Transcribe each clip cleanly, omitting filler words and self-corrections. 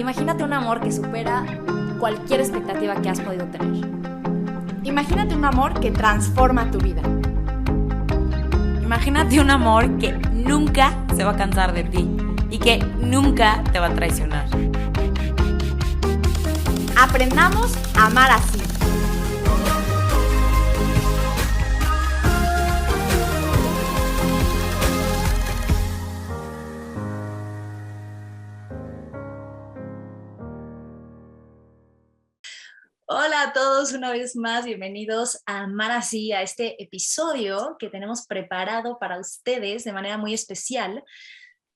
Imagínate un amor que supera cualquier expectativa que has podido tener. Imagínate un amor que transforma tu vida. Imagínate un amor que nunca se va a cansar de ti y que nunca te va a traicionar. Aprendamos a amar así. Hola a todos, una vez más, bienvenidos a Amar Así, a este episodio que tenemos preparado para ustedes de manera muy especial,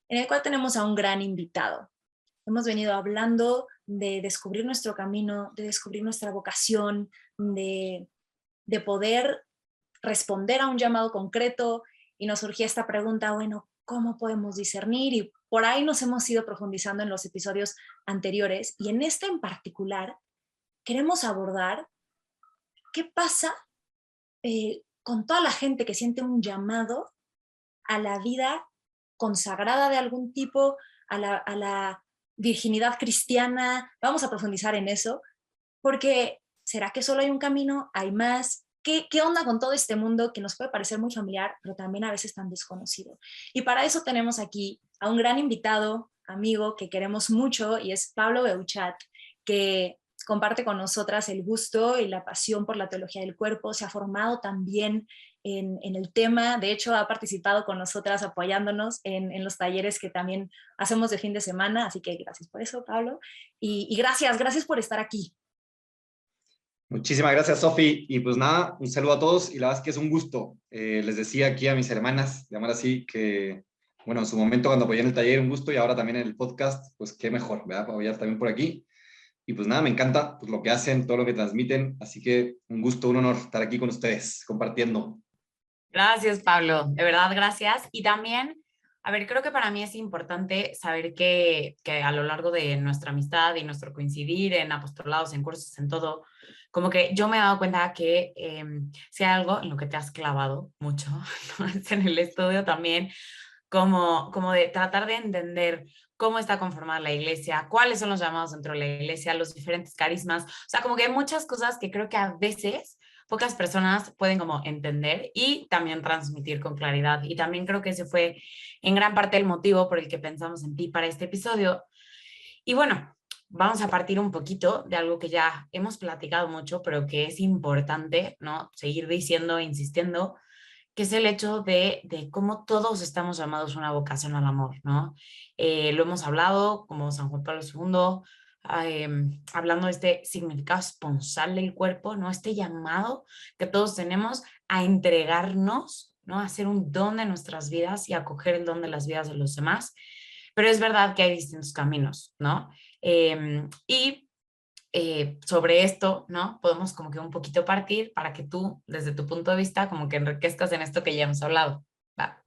en el cual tenemos a un gran invitado. Hemos venido hablando de descubrir nuestro camino, de descubrir nuestra vocación, de poder responder a un llamado concreto, y nos surgía esta pregunta, bueno, ¿cómo podemos discernir? Y por ahí nos hemos ido profundizando en los episodios anteriores, y en este en particular queremos abordar qué pasa con toda la gente que siente un llamado a la vida consagrada de algún tipo, a la virginidad cristiana. Vamos a profundizar en eso, porque ¿será que solo hay un camino? ¿Hay más? ¿Qué onda con todo este mundo que nos puede parecer muy familiar, pero también a veces tan desconocido? Y para eso tenemos aquí a un gran invitado, amigo, que queremos mucho, y es Pablo Beuchat, que comparte con nosotras el gusto y la pasión por la teología del cuerpo. Se ha formado también en el tema. De hecho, ha participado con nosotras apoyándonos en los talleres que también hacemos de fin de semana. Así que gracias por eso, Pablo. Y gracias por estar aquí. Muchísimas gracias, Sofi. Y pues nada, un saludo a todos y la verdad es que es un gusto. Les decía aquí a mis hermanas, llamar así, que bueno, en su momento cuando apoyé en el taller, un gusto, y ahora también en el podcast, pues qué mejor, ¿verdad? Para apoyar también por aquí. Y pues nada, me encanta pues, lo que hacen, todo lo que transmiten, así que un gusto, un honor estar aquí con ustedes, compartiendo. Gracias, Pablo. De verdad, gracias. Y también, a ver, creo que para mí es importante saber que a lo largo de nuestra amistad y nuestro coincidir en apostolados, en cursos, en todo, como que yo me he dado cuenta que si hay algo en lo que te has clavado mucho, ¿no? Es en el estudio también, como de tratar de entender cómo está conformada la iglesia, cuáles son los llamados dentro de la iglesia, los diferentes carismas. O sea, como que hay muchas cosas que creo que a veces pocas personas pueden como entender y también transmitir con claridad. Y también creo que ese fue en gran parte el motivo por el que pensamos en ti para este episodio. Y bueno, vamos a partir un poquito de algo que ya hemos platicado mucho, pero que es importante, ¿no? Seguir diciendo, insistiendo, que es el hecho de cómo todos estamos llamados a una vocación al amor, ¿no? Lo hemos hablado como San Juan Pablo II, hablando de este significado esponsal del cuerpo, ¿no? Este llamado que todos tenemos a entregarnos, ¿no? A hacer un don de nuestras vidas y a acoger el don de las vidas de los demás. Pero es verdad que hay distintos caminos, ¿no? Sobre esto, ¿no? Podemos como que un poquito partir para que tú, desde tu punto de vista, como que enriquezcas en esto que ya hemos hablado. Va.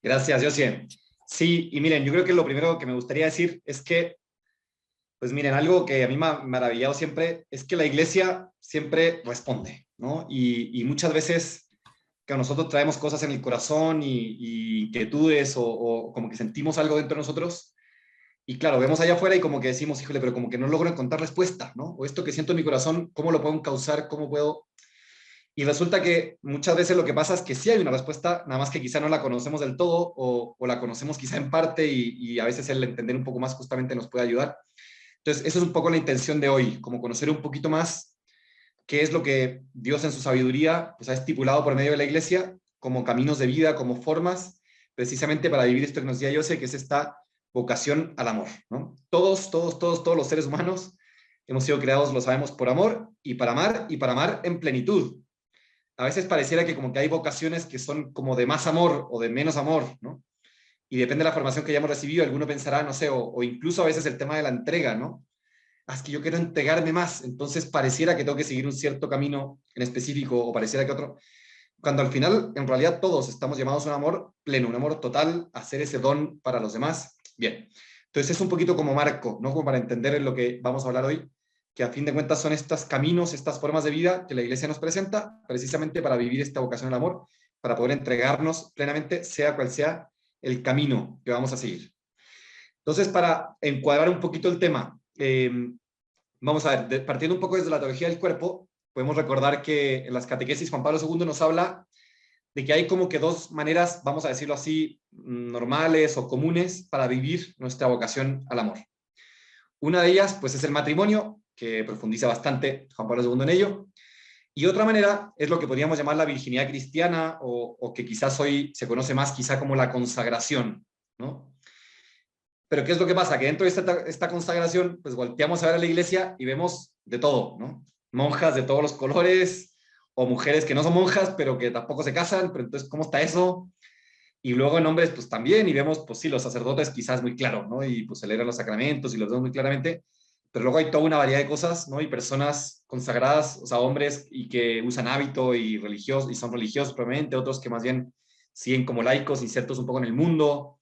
Gracias, Josie. Sí, y miren, yo creo que lo primero que me gustaría decir es que, pues miren, algo que a mí me ha maravillado siempre es que la iglesia siempre responde, ¿no? Y muchas veces que nosotros traemos cosas en el corazón y inquietudes o como que sentimos algo dentro de nosotros. Y claro, vemos allá afuera y como que decimos, híjole, pero como que no logro encontrar respuesta, ¿no? O esto que siento en mi corazón, ¿cómo lo puedo causar? ¿Cómo puedo? Y resulta que muchas veces lo que pasa es que sí hay una respuesta, nada más que quizá no la conocemos del todo o la conocemos quizá en parte y a veces el entender un poco más justamente nos puede ayudar. Entonces, eso es un poco la intención de hoy, como conocer un poquito más qué es lo que Dios en su sabiduría pues, ha estipulado por medio de la iglesia como caminos de vida, como formas, precisamente para vivir esto que nos decía José, que es esta vocación al amor, ¿no? Todos los seres humanos hemos sido creados, lo sabemos, por amor y para amar en plenitud. A veces pareciera que como que hay vocaciones que son como de más amor o de menos amor, ¿no? Y depende de la formación que hayamos recibido, alguno pensará, no sé, o incluso a veces el tema de la entrega, ¿no? Es que yo quiero entregarme más, entonces pareciera que tengo que seguir un cierto camino en específico o pareciera que otro, cuando al final, en realidad, todos estamos llamados a un amor pleno, un amor total, a hacer ese don para los demás. Bien, entonces es un poquito como marco, ¿no? Como para entender en lo que vamos a hablar hoy, que a fin de cuentas son estos caminos, estas formas de vida que la Iglesia nos presenta, precisamente para vivir esta vocación al amor, para poder entregarnos plenamente, sea cual sea el camino que vamos a seguir. Entonces, para encuadrar un poquito el tema, vamos a ver, partiendo un poco desde la teología del cuerpo, podemos recordar que en las catequesis Juan Pablo II nos habla de que hay como que dos maneras, vamos a decirlo así, normales o comunes para vivir nuestra vocación al amor. Una de ellas, pues, es el matrimonio, que profundiza bastante Juan Pablo II en ello, y otra manera es lo que podríamos llamar la virginidad cristiana, o que quizás hoy se conoce más quizá como la consagración, ¿no? Pero ¿qué es lo que pasa? Que dentro de esta consagración, pues volteamos a ver a la iglesia y vemos de todo, ¿no? Monjas de todos los colores, o mujeres que no son monjas, pero que tampoco se casan, pero entonces, ¿cómo está eso? Y luego en hombres, pues también, y vemos, pues sí, los sacerdotes quizás muy claro, ¿no? Y pues celebran los sacramentos y los vemos muy claramente, pero luego hay toda una variedad de cosas, ¿no? Y personas consagradas, o sea, hombres y que usan hábito y religiosos, y son religiosos probablemente, otros que más bien siguen como laicos, insertos un poco en el mundo,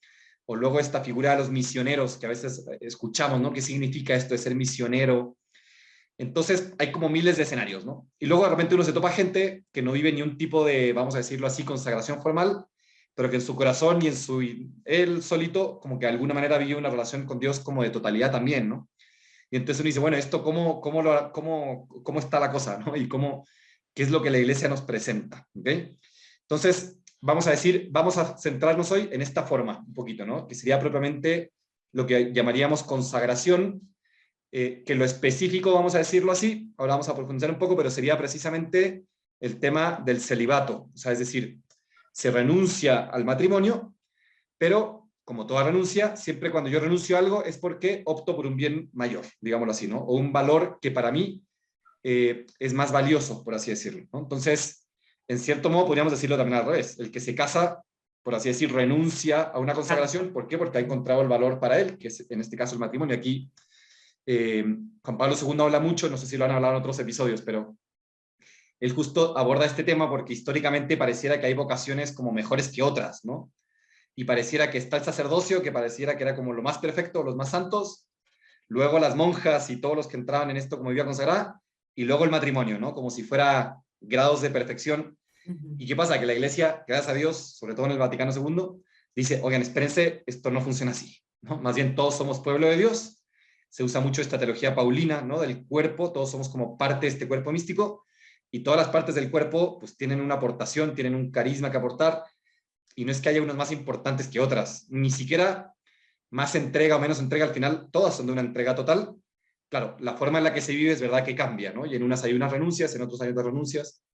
o luego esta figura de los misioneros, que a veces escuchamos, ¿no? ¿Qué significa esto de ser misionero? Entonces hay como miles de escenarios, ¿no? Y luego de repente uno se topa gente que no vive ni un tipo de, vamos a decirlo así, consagración formal, pero que en su corazón y en su, él solito, como que de alguna manera vive una relación con Dios como de totalidad también, ¿no? Y entonces uno dice, bueno, ¿esto cómo está la cosa, ¿no? Y qué es lo que la iglesia nos presenta, ¿ok? Entonces, vamos a centrarnos hoy en esta forma, un poquito, ¿no? Que sería propiamente lo que llamaríamos consagración, que lo específico, vamos a decirlo así, ahora vamos a profundizar un poco, pero sería precisamente el tema del celibato, o sea, es decir, se renuncia al matrimonio, pero como toda renuncia, siempre cuando yo renuncio a algo es porque opto por un bien mayor, digámoslo así, ¿no? O un valor que para mí es más valioso, por así decirlo, ¿no? Entonces, en cierto modo podríamos decirlo también al revés, el que se casa, por así decir, renuncia a una consagración, ¿por qué? Porque ha encontrado el valor para él, que es en este caso el matrimonio. Aquí Juan Pablo II habla mucho, no sé si lo han hablado en otros episodios, pero él justo aborda este tema porque históricamente pareciera que hay vocaciones como mejores que otras, ¿no? Y pareciera que está el sacerdocio, que pareciera que era como lo más perfecto, los más santos, luego las monjas y todos los que entraban en esto como vida consagrada, y luego el matrimonio, ¿no? Como si fuera grados de perfección. ¿Y qué pasa? Que la iglesia, gracias a Dios, sobre todo en el Vaticano II, dice, oigan, espérense, esto no funciona así, ¿no? Más bien todos somos pueblo de Dios, se usa mucho esta teología paulina, ¿no? Del cuerpo, todos somos como parte de este cuerpo místico, y todas las partes del cuerpo pues tienen una aportación, tienen un carisma que aportar, y no es que haya unas más importantes que otras, ni siquiera más entrega o menos entrega, al final todas son de una entrega total. Claro, la forma en la que se vive es verdad que cambia, ¿no? Y en unas hay unas renuncias, en otros hay otras renuncias.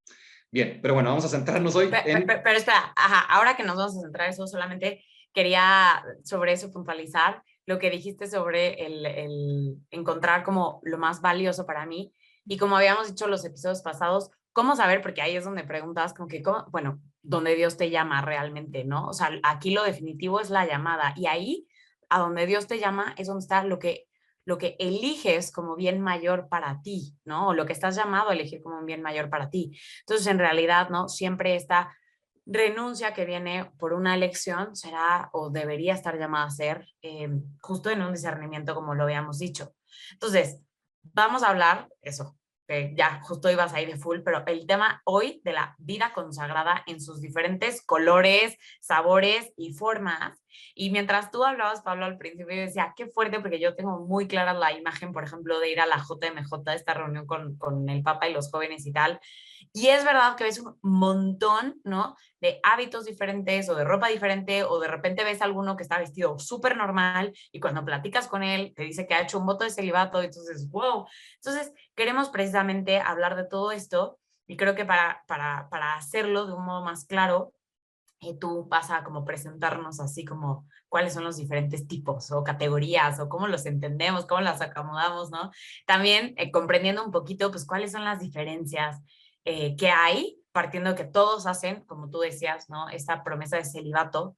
Bien, pero bueno, vamos a centrarnos hoy en... Pero espera, ajá, ahora que nos vamos a centrar en eso, solamente quería sobre eso puntualizar lo que dijiste sobre el encontrar como lo más valioso para mí. Y como habíamos dicho en los episodios pasados, ¿cómo saber? Porque ahí es donde preguntas como que, ¿cómo? Bueno, donde Dios te llama realmente, ¿no? O sea, aquí lo definitivo es la llamada. Y ahí, a donde Dios te llama, es donde está lo que eliges como bien mayor para ti, ¿no? O lo que estás llamado a elegir como un bien mayor para ti. Entonces, en realidad, ¿no? Siempre esta renuncia que viene por una elección será o debería estar llamada a ser justo en un discernimiento, como lo habíamos dicho. Entonces, vamos a hablar, eso, ya justo ibas ahí de full, pero el tema hoy de la vida consagrada en sus diferentes colores, sabores y formas. Y mientras tú hablabas, Pablo, al principio, yo decía, qué fuerte, porque yo tengo muy clara la imagen, por ejemplo, de ir a la JMJ, esta reunión con el Papa y los jóvenes y tal. Y es verdad que ves un montón, ¿no? De hábitos diferentes o de ropa diferente, o de repente ves a alguno que está vestido súper normal y cuando platicas con él te dice que ha hecho un voto de celibato, y entonces, wow. Entonces, queremos precisamente hablar de todo esto y creo que para hacerlo de un modo más claro, tú vas a como presentarnos así como cuáles son los diferentes tipos o categorías o cómo los entendemos, cómo las acomodamos, ¿no? También comprendiendo un poquito pues cuáles son las diferencias que hay, partiendo de que todos hacen, como tú decías, ¿no? Esta promesa de celibato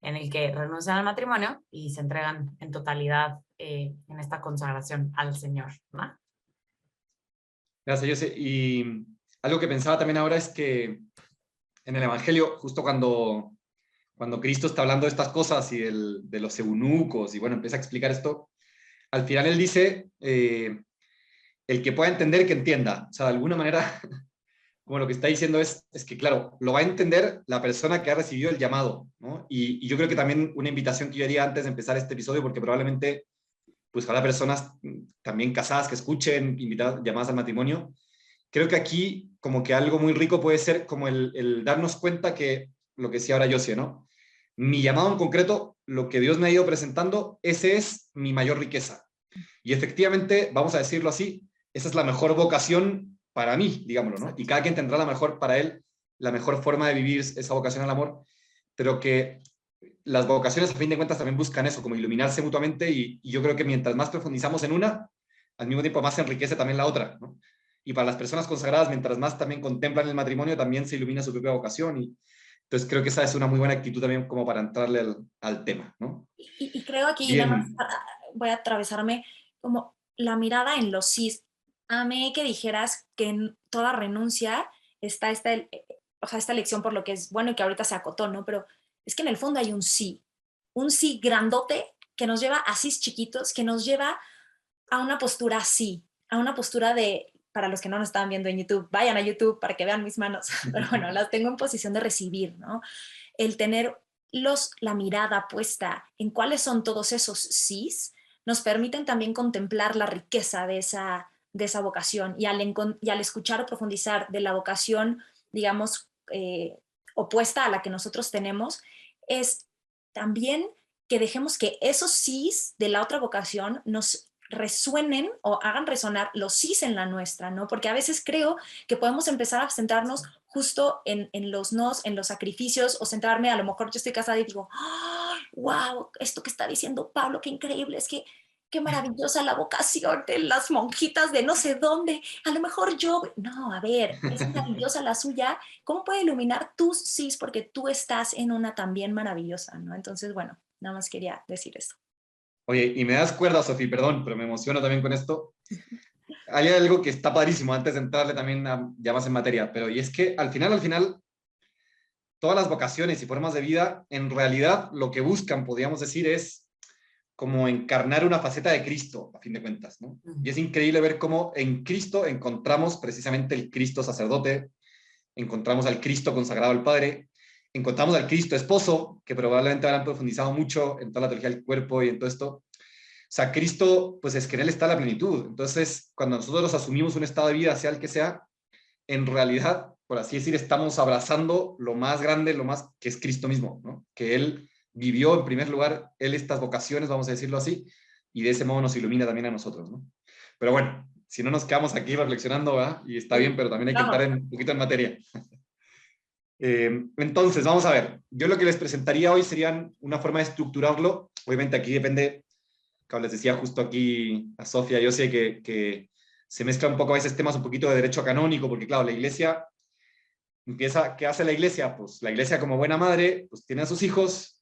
en el que renuncian al matrimonio y se entregan en totalidad en esta consagración al Señor, ¿no? Gracias, José. Y algo que pensaba también ahora es que en el Evangelio, justo cuando Cristo está hablando de estas cosas y de los eunucos, y bueno, empieza a explicar esto, al final él dice, el que pueda entender, que entienda. O sea, de alguna manera, como lo que está diciendo es que, claro, lo va a entender la persona que ha recibido el llamado, ¿no? Y yo creo que también una invitación que yo haría antes de empezar este episodio, porque probablemente pues habrá personas también casadas que escuchen, invitadas, llamadas al matrimonio. Creo que aquí como que algo muy rico puede ser como el darnos cuenta que, lo que decía ahora Josie, ¿no? Mi llamado en concreto, lo que Dios me ha ido presentando, ese es mi mayor riqueza. Y efectivamente, vamos a decirlo así, esa es la mejor vocación para mí, digámoslo, ¿no? Y cada quien tendrá la mejor para él, la mejor forma de vivir esa vocación al amor, pero que las vocaciones a fin de cuentas también buscan eso, como iluminarse mutuamente y yo creo que mientras más profundizamos en una, al mismo tiempo más se enriquece también la otra, ¿no? Y para las personas consagradas, mientras más también contemplan el matrimonio, también se ilumina su propia vocación y entonces creo que esa es una muy buena actitud también como para entrarle al tema, ¿no? Y creo aquí, nada más Bien. voy a atravesarme como la mirada en los sís. Amé que dijeras que en toda renuncia está o sea, esta elección por lo que es bueno y que ahorita se acotó, ¿no? Pero es que en el fondo hay un sí grandote que nos lleva a sís chiquitos, que nos lleva a una postura así, a una postura de, para los que no nos estaban viendo en YouTube, vayan a YouTube para que vean mis manos, pero bueno, las tengo en posición de recibir, ¿no? El tener la mirada puesta en cuáles son todos esos sís, nos permiten también contemplar la riqueza de esa vocación y al escuchar o profundizar de la vocación, digamos, opuesta a la que nosotros tenemos, es también que dejemos que esos sís de la otra vocación nos resuenen o hagan resonar los sís en la nuestra, ¿no? Porque a veces creo que podemos empezar a centrarnos justo en los nos, en los sacrificios, o centrarme, a lo mejor yo estoy casada y digo, ¡oh, wow! Esto que está diciendo Pablo, qué increíble, es que qué maravillosa la vocación de las monjitas de no sé dónde, a lo mejor yo, no, a ver, es maravillosa la suya, ¿cómo puede iluminar tus sís? Porque tú estás en una también maravillosa, ¿no? Entonces, bueno, nada más quería decir eso. Oye, y me das cuerda, Sofía, perdón, pero me emociono también con esto. Hay algo que está padrísimo antes de entrarle también ya más en materia, pero y es que al final, todas las vocaciones y formas de vida, en realidad lo que buscan, podríamos decir, es como encarnar una faceta de Cristo, a fin de cuentas, ¿no? Y es increíble ver cómo en Cristo encontramos precisamente el Cristo sacerdote, encontramos al Cristo consagrado al Padre, encontramos al Cristo esposo, que probablemente habrán profundizado mucho en toda la teología del cuerpo y en todo esto. O sea, Cristo, pues es que en Él está la plenitud. Entonces, cuando nosotros asumimos un estado de vida, sea el que sea, en realidad, por así decir, estamos abrazando lo más grande, lo más que es Cristo mismo, ¿no? Que Él vivió en primer lugar, Él estas vocaciones, vamos a decirlo así, y de ese modo nos ilumina también a nosotros, ¿no? Pero bueno, si no nos quedamos aquí reflexionando, ¿verdad? Y está bien, pero también hay que entrar un poquito en materia. Entonces, vamos a ver. Yo lo que les presentaría hoy serían una forma de estructurarlo. Obviamente aquí depende, como les decía justo aquí a Sofía, yo sé que se mezcla un poco a veces temas un poquito de derecho canónico, porque claro, la iglesia empieza, ¿qué hace la iglesia? Pues la iglesia como buena madre, pues tiene a sus hijos,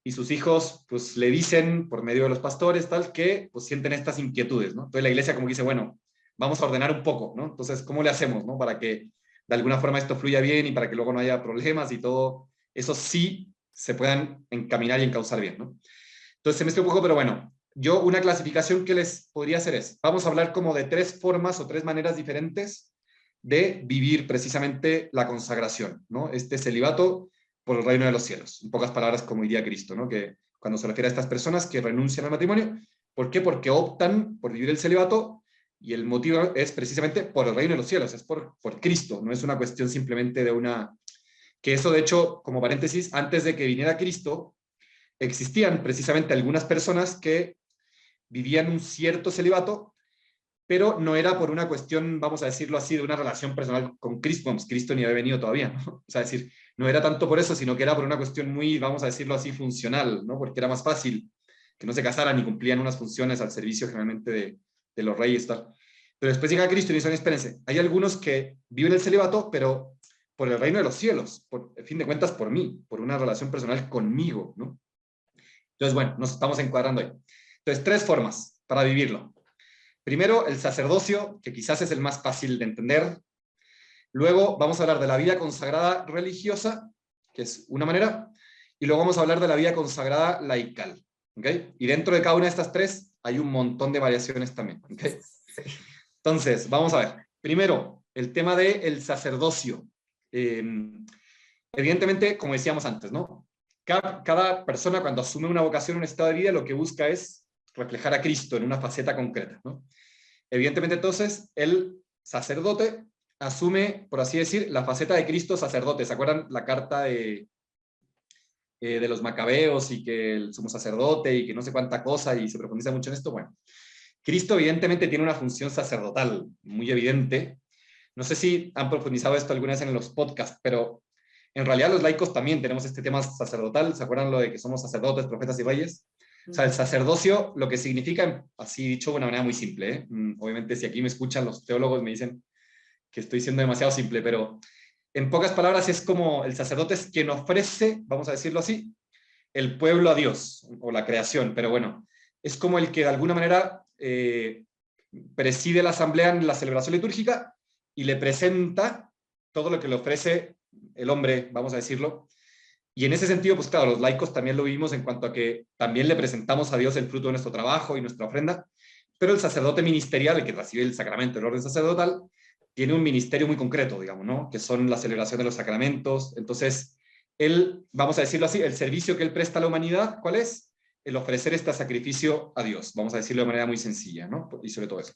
y sus hijos pues le dicen por medio de los pastores tal que pues sienten estas inquietudes, ¿no? Entonces la iglesia como que dice, bueno, vamos a ordenar un poco, ¿no? Entonces, ¿cómo le hacemos, ¿no? Para que de alguna forma esto fluya bien y para que luego no haya problemas y todo eso sí se puedan encaminar y encauzar bien, ¿no? Entonces se mezcla un poco, pero bueno, yo una clasificación que les podría hacer es, vamos a hablar como de 3 formas o 3 maneras diferentes de vivir precisamente la consagración, ¿no? Este celibato por el reino de los cielos. En pocas palabras, como diría Cristo, ¿no? Que cuando se refiere a estas personas que renuncian al matrimonio, ¿por qué? Porque optan por vivir el celibato y el motivo es precisamente por el reino de los cielos, es por Cristo, no es una cuestión simplemente de una... Que eso, de hecho, como paréntesis, antes de que viniera Cristo, existían precisamente algunas personas que vivían un cierto celibato, pero no era por una cuestión, vamos a decirlo así, de una relación personal con Cristo, pues Cristo ni había venido todavía, ¿no? O sea, decir, no era tanto por eso, sino que era por una cuestión muy, vamos a decirlo así, funcional, ¿no? Porque era más fácil que no se casaran y cumplían unas funciones al servicio generalmente de los reyes, tal. Pero después llega Cristo y dice, espérense, hay algunos que viven el celibato, pero por el reino de los cielos, por a fin de cuentas por mí, por una relación personal conmigo, ¿no? Entonces, bueno, nos estamos encuadrando ahí. Entonces, 3 formas para vivirlo. Primero, el sacerdocio, que quizás es el más fácil de entender. Luego vamos a hablar de la vida consagrada religiosa, que es una manera, y luego vamos a hablar de la vida consagrada laical. ¿Okay? Y dentro de cada una de estas 3 hay un montón de variaciones también. ¿Okay? Entonces, vamos a ver. Primero, el tema del sacerdocio. Evidentemente, como decíamos antes, ¿no? Cada persona cuando asume una vocación, un estado de vida, lo que busca es reflejar a Cristo en una faceta concreta, ¿no? Evidentemente, entonces, el sacerdote asume, por así decir, la faceta de Cristo sacerdote. ¿Se acuerdan la carta de los macabeos y que el sumo sacerdote y que no sé cuánta cosa y se profundiza mucho en esto? Bueno, Cristo evidentemente tiene una función sacerdotal muy evidente. No sé si han profundizado esto alguna vez en los podcasts, pero en realidad los laicos también tenemos este tema sacerdotal. ¿Se acuerdan lo de que somos sacerdotes, profetas y reyes? O sea, el sacerdocio, lo que significa, así dicho de una manera muy simple, ¿eh? Obviamente si aquí me escuchan los teólogos me dicen que estoy siendo demasiado simple, pero en pocas palabras es como el sacerdote es quien ofrece, vamos a decirlo así, el pueblo a Dios, o la creación, pero bueno, es como el que de alguna manera preside la asamblea en la celebración litúrgica y le presenta todo lo que le ofrece el hombre, vamos a decirlo. Y en ese sentido, pues claro, los laicos también lo vivimos en cuanto a que también le presentamos a Dios el fruto de nuestro trabajo y nuestra ofrenda, pero el sacerdote ministerial, el que recibe el sacramento, el orden sacerdotal, tiene un ministerio muy concreto, digamos, ¿no? Que son la celebración de los sacramentos. Entonces, él, vamos a decirlo así, el servicio que él presta a la humanidad, ¿cuál es? El ofrecer este sacrificio a Dios, vamos a decirlo de manera muy sencilla, ¿no? Y sobre todo eso.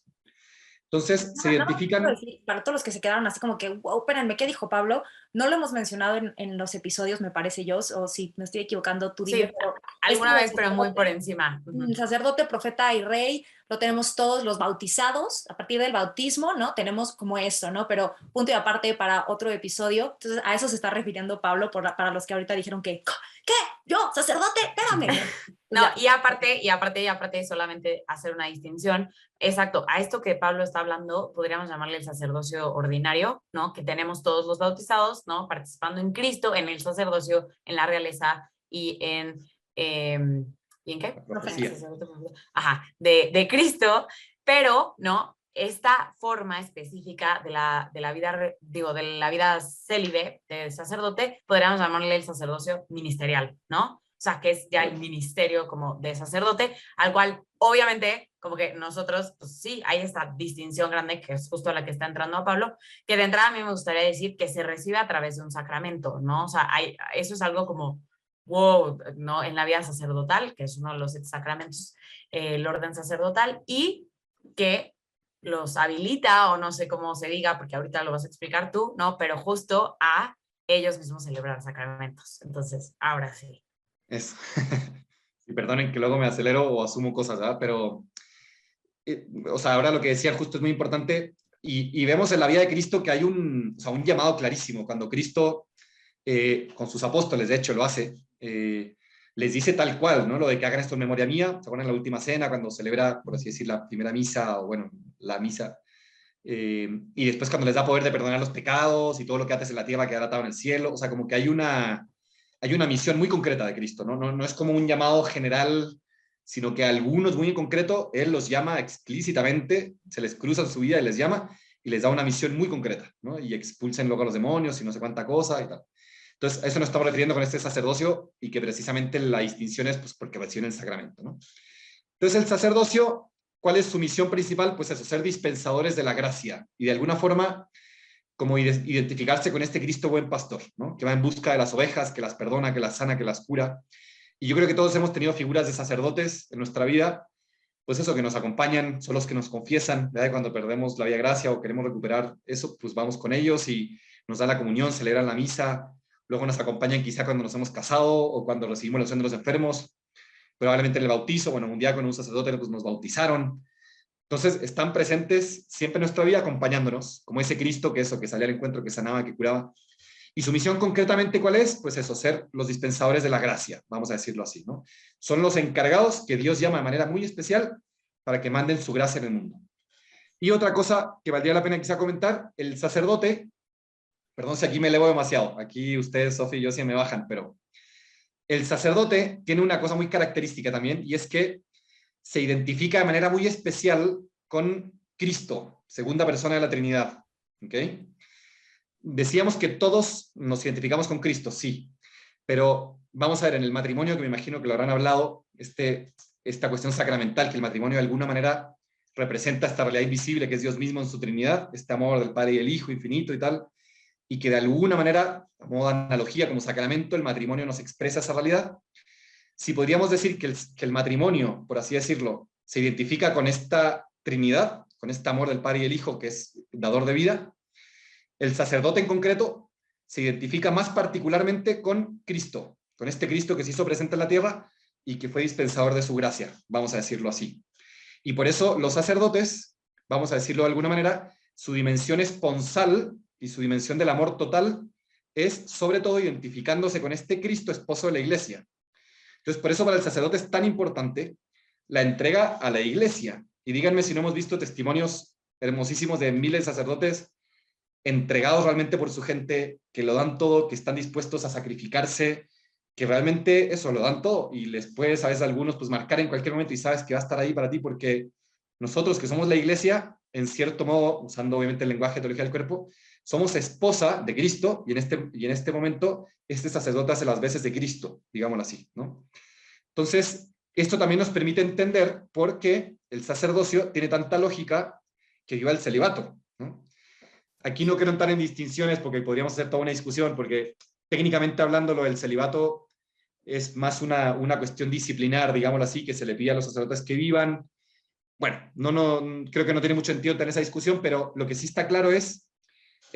Entonces, se identifican... Decir, para todos los que se quedaron así como que, wow, espérenme, ¿qué dijo Pablo? No lo hemos mencionado en los episodios, me parece yo, o si me estoy equivocando, tú dime. Sí, alguna vez, pero muy por encima. Sacerdote, profeta y rey, lo tenemos todos los bautizados, a partir del bautismo, ¿no? Tenemos como eso, ¿no? Pero punto y aparte para otro episodio. Entonces, a eso se está refiriendo Pablo para los que ahorita dijeron que, ¿qué? ¿Yo? ¿Sacerdote? Espérame. No, y aparte, solamente hacer una distinción. Exacto, a esto que Pablo está hablando, podríamos llamarle el sacerdocio ordinario, ¿no? Que tenemos todos los bautizados, ¿no? Participando en Cristo, en el sacerdocio, en la realeza y en... ¿y en qué? Profecía. Ajá, de Cristo, pero, ¿no? Esta forma específica de la vida, de la vida célibe del sacerdote, podríamos llamarle el sacerdocio ministerial, ¿no? O sea, que es ya el ministerio como de sacerdote, al cual obviamente como que nosotros, pues sí, hay esta distinción grande que es justo a la que está entrando a Pablo, que de entrada a mí me gustaría decir que se recibe a través de un sacramento, ¿no? O sea, eso es algo como, wow, ¿no? En la vida sacerdotal, que es uno de los sacramentos, el orden sacerdotal, y que los habilita, o no sé cómo se diga, porque ahorita lo vas a explicar tú, ¿no? Pero justo a ellos mismos celebrar sacramentos. Entonces, ahora sí. Eso. Y perdonen que luego me acelero o asumo cosas, ¿verdad? Pero, o sea, ahora lo que decía justo es muy importante y vemos en la vida de Cristo que hay un llamado clarísimo. Cuando Cristo, con sus apóstoles, de hecho lo hace, les dice tal cual, ¿no? Lo de que hagan esto en memoria mía. ¿Se acuerdan en la última cena cuando celebra, por así decir, la primera misa o, bueno, la misa? Y después cuando les da poder de perdonar los pecados y todo lo que haces en la tierra quedará atado en el cielo. O sea, como que hay una misión muy concreta de Cristo, ¿no? No es como un llamado general, sino que a algunos muy en concreto, Él los llama explícitamente, se les cruza en su vida y les llama, y les da una misión muy concreta, ¿no? Y expulsen luego a los demonios y no sé cuánta cosa y tal. Entonces, a eso nos estamos refiriendo con este sacerdocio y que precisamente la distinción es pues, porque reciben el sacramento, ¿no? Entonces, el sacerdocio, ¿cuál es su misión principal? Pues eso, ser dispensadores de la gracia y de alguna forma como identificarse con este Cristo buen pastor, ¿no? Que va en busca de las ovejas, que las perdona, que las sana, que las cura. Y yo creo que todos hemos tenido figuras de sacerdotes en nuestra vida, pues eso, que nos acompañan, son los que nos confiesan, ¿verdad? Cuando perdemos la vía gracia o queremos recuperar eso, pues vamos con ellos y nos dan la comunión, celebran la misa, luego nos acompañan quizá cuando nos hemos casado o cuando recibimos la unción de los enfermos, probablemente en el bautizo, bueno, un diácono, un sacerdote, pues nos bautizaron. Entonces, están presentes siempre en nuestra vida acompañándonos, como ese Cristo que eso, que salía al encuentro, que sanaba, que curaba. Y su misión concretamente, ¿cuál es? Pues eso, ser los dispensadores de la gracia, vamos a decirlo así, ¿no? Son los encargados que Dios llama de manera muy especial para que manden su gracia en el mundo. Y otra cosa que valdría la pena quizá comentar, el sacerdote, perdón si aquí me elevo demasiado, aquí ustedes, Sofi y yo, sí me bajan, pero el sacerdote tiene una cosa muy característica también, y es que se identifica de manera muy especial con Cristo, segunda persona de la Trinidad. ¿Okay? Decíamos que todos nos identificamos con Cristo, sí, pero vamos a ver, en el matrimonio, que me imagino que lo habrán hablado, esta cuestión sacramental, que el matrimonio de alguna manera representa esta realidad invisible que es Dios mismo en su Trinidad, este amor del Padre y el Hijo infinito y tal, y que de alguna manera, a modo de analogía, como sacramento, el matrimonio nos expresa esa realidad. Si podríamos decir que el matrimonio, por así decirlo, se identifica con esta Trinidad, con este amor del Padre y el Hijo, que es dador de vida, el sacerdote en concreto se identifica más particularmente con Cristo, con este Cristo que se hizo presente en la tierra y que fue dispensador de su gracia, vamos a decirlo así. Y por eso los sacerdotes, vamos a decirlo de alguna manera, su dimensión esponsal y su dimensión del amor total es sobre todo identificándose con este Cristo esposo de la iglesia. Entonces, por eso para el sacerdote es tan importante la entrega a la iglesia. Y díganme si no hemos visto testimonios hermosísimos de miles de sacerdotes entregados realmente por su gente, que lo dan todo, que están dispuestos a sacrificarse, que realmente eso, lo dan todo, y les puedes a veces a algunos pues marcar en cualquier momento y sabes que va a estar ahí para ti, porque nosotros que somos la iglesia, en cierto modo, usando obviamente el lenguaje de teología del cuerpo, somos esposa de Cristo, y en este momento este sacerdote hace las veces de Cristo, digámoslo así, ¿no? Entonces, esto también nos permite entender por qué el sacerdocio tiene tanta lógica que lleva al celibato, ¿no? Aquí no quiero entrar en distinciones porque podríamos hacer toda una discusión, porque técnicamente hablando lo del celibato es más una cuestión disciplinar, digámoslo así, que se le pide a los sacerdotes que vivan. Bueno, creo que no tiene mucho sentido tener esa discusión, pero lo que sí está claro es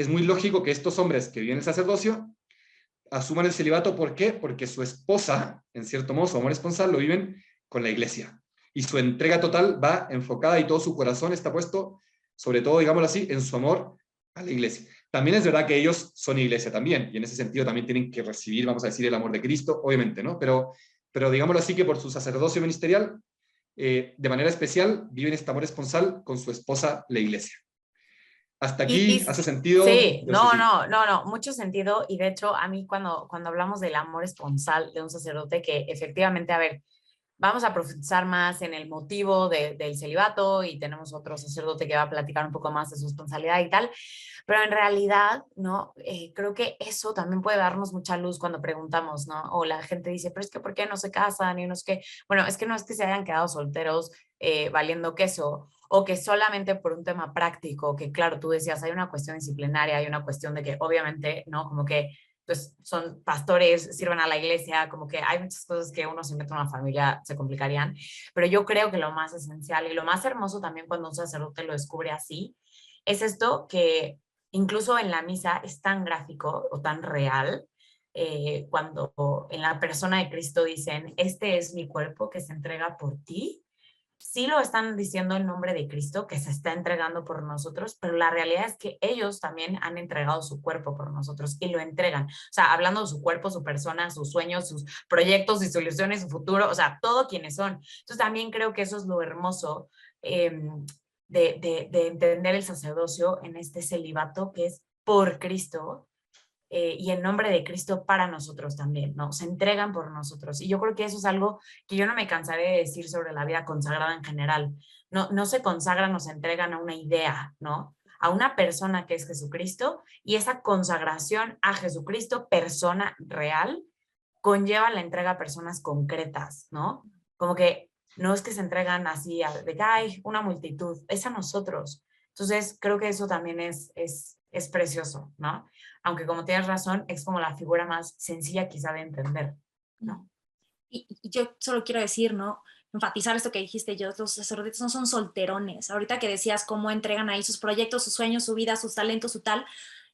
muy lógico que estos hombres que viven el sacerdocio asuman el celibato. ¿Por qué? Porque su esposa, en cierto modo, su amor esponsal, lo viven con la iglesia. Y su entrega total va enfocada y todo su corazón está puesto, sobre todo, digámoslo así, en su amor a la iglesia. También es verdad que ellos son iglesia también, y en ese sentido también tienen que recibir, vamos a decir, el amor de Cristo, obviamente, ¿no? Pero digámoslo así, que por su sacerdocio ministerial, de manera especial, viven este amor esponsal con su esposa, la iglesia. Hasta aquí, ¿hace sentido? Sí, no, mucho sentido. Y de hecho, a mí cuando hablamos del amor esponsal de un sacerdote, que efectivamente, a ver, vamos a profundizar más en el motivo del celibato y tenemos otro sacerdote que va a platicar un poco más de su responsabilidad y tal, pero en realidad, ¿no? Creo que eso también puede darnos mucha luz cuando preguntamos, ¿no? O la gente dice, pero es que ¿por qué no se casan? Y no es que, bueno, es que no es que se hayan quedado solteros valiendo queso, o que solamente por un tema práctico, que claro, tú decías, hay una cuestión disciplinaria, hay una cuestión de que obviamente, ¿no? Como que pues son pastores, sirven a la iglesia, como que hay muchas cosas que uno se mete en una familia se complicarían, pero yo creo que lo más esencial y lo más hermoso también cuando un sacerdote lo descubre así, es esto que incluso en la misa es tan gráfico o tan real, cuando en la persona de Cristo dicen, este es mi cuerpo que se entrega por ti. Sí lo están diciendo en nombre de Cristo, que se está entregando por nosotros, pero la realidad es que ellos también han entregado su cuerpo por nosotros y lo entregan. O sea, hablando de su cuerpo, su persona, sus sueños, sus proyectos y soluciones, su futuro, o sea, todo quienes son. Entonces también creo que eso es lo hermoso de entender el sacerdocio en este celibato que es por Cristo. Y en nombre de Cristo para nosotros también, ¿no? Se entregan por nosotros. Y yo creo que eso es algo que yo no me cansaré de decir sobre la vida consagrada en general. No se consagran o se entregan a una idea, ¿no? A una persona que es Jesucristo, y esa consagración a Jesucristo, persona real, conlleva la entrega a personas concretas, ¿no? Como que no es que se entregan así de que hay una multitud, es a nosotros. Entonces, creo que eso también es precioso, ¿no? Aunque como tienes razón, es como la figura más sencilla quizá de entender, ¿no? Y yo solo quiero decir, ¿no? Enfatizar esto que dijiste, yo, los sacerdotes no son solterones. Ahorita que decías cómo entregan ahí sus proyectos, sus sueños, su vida, sus talentos, su tal,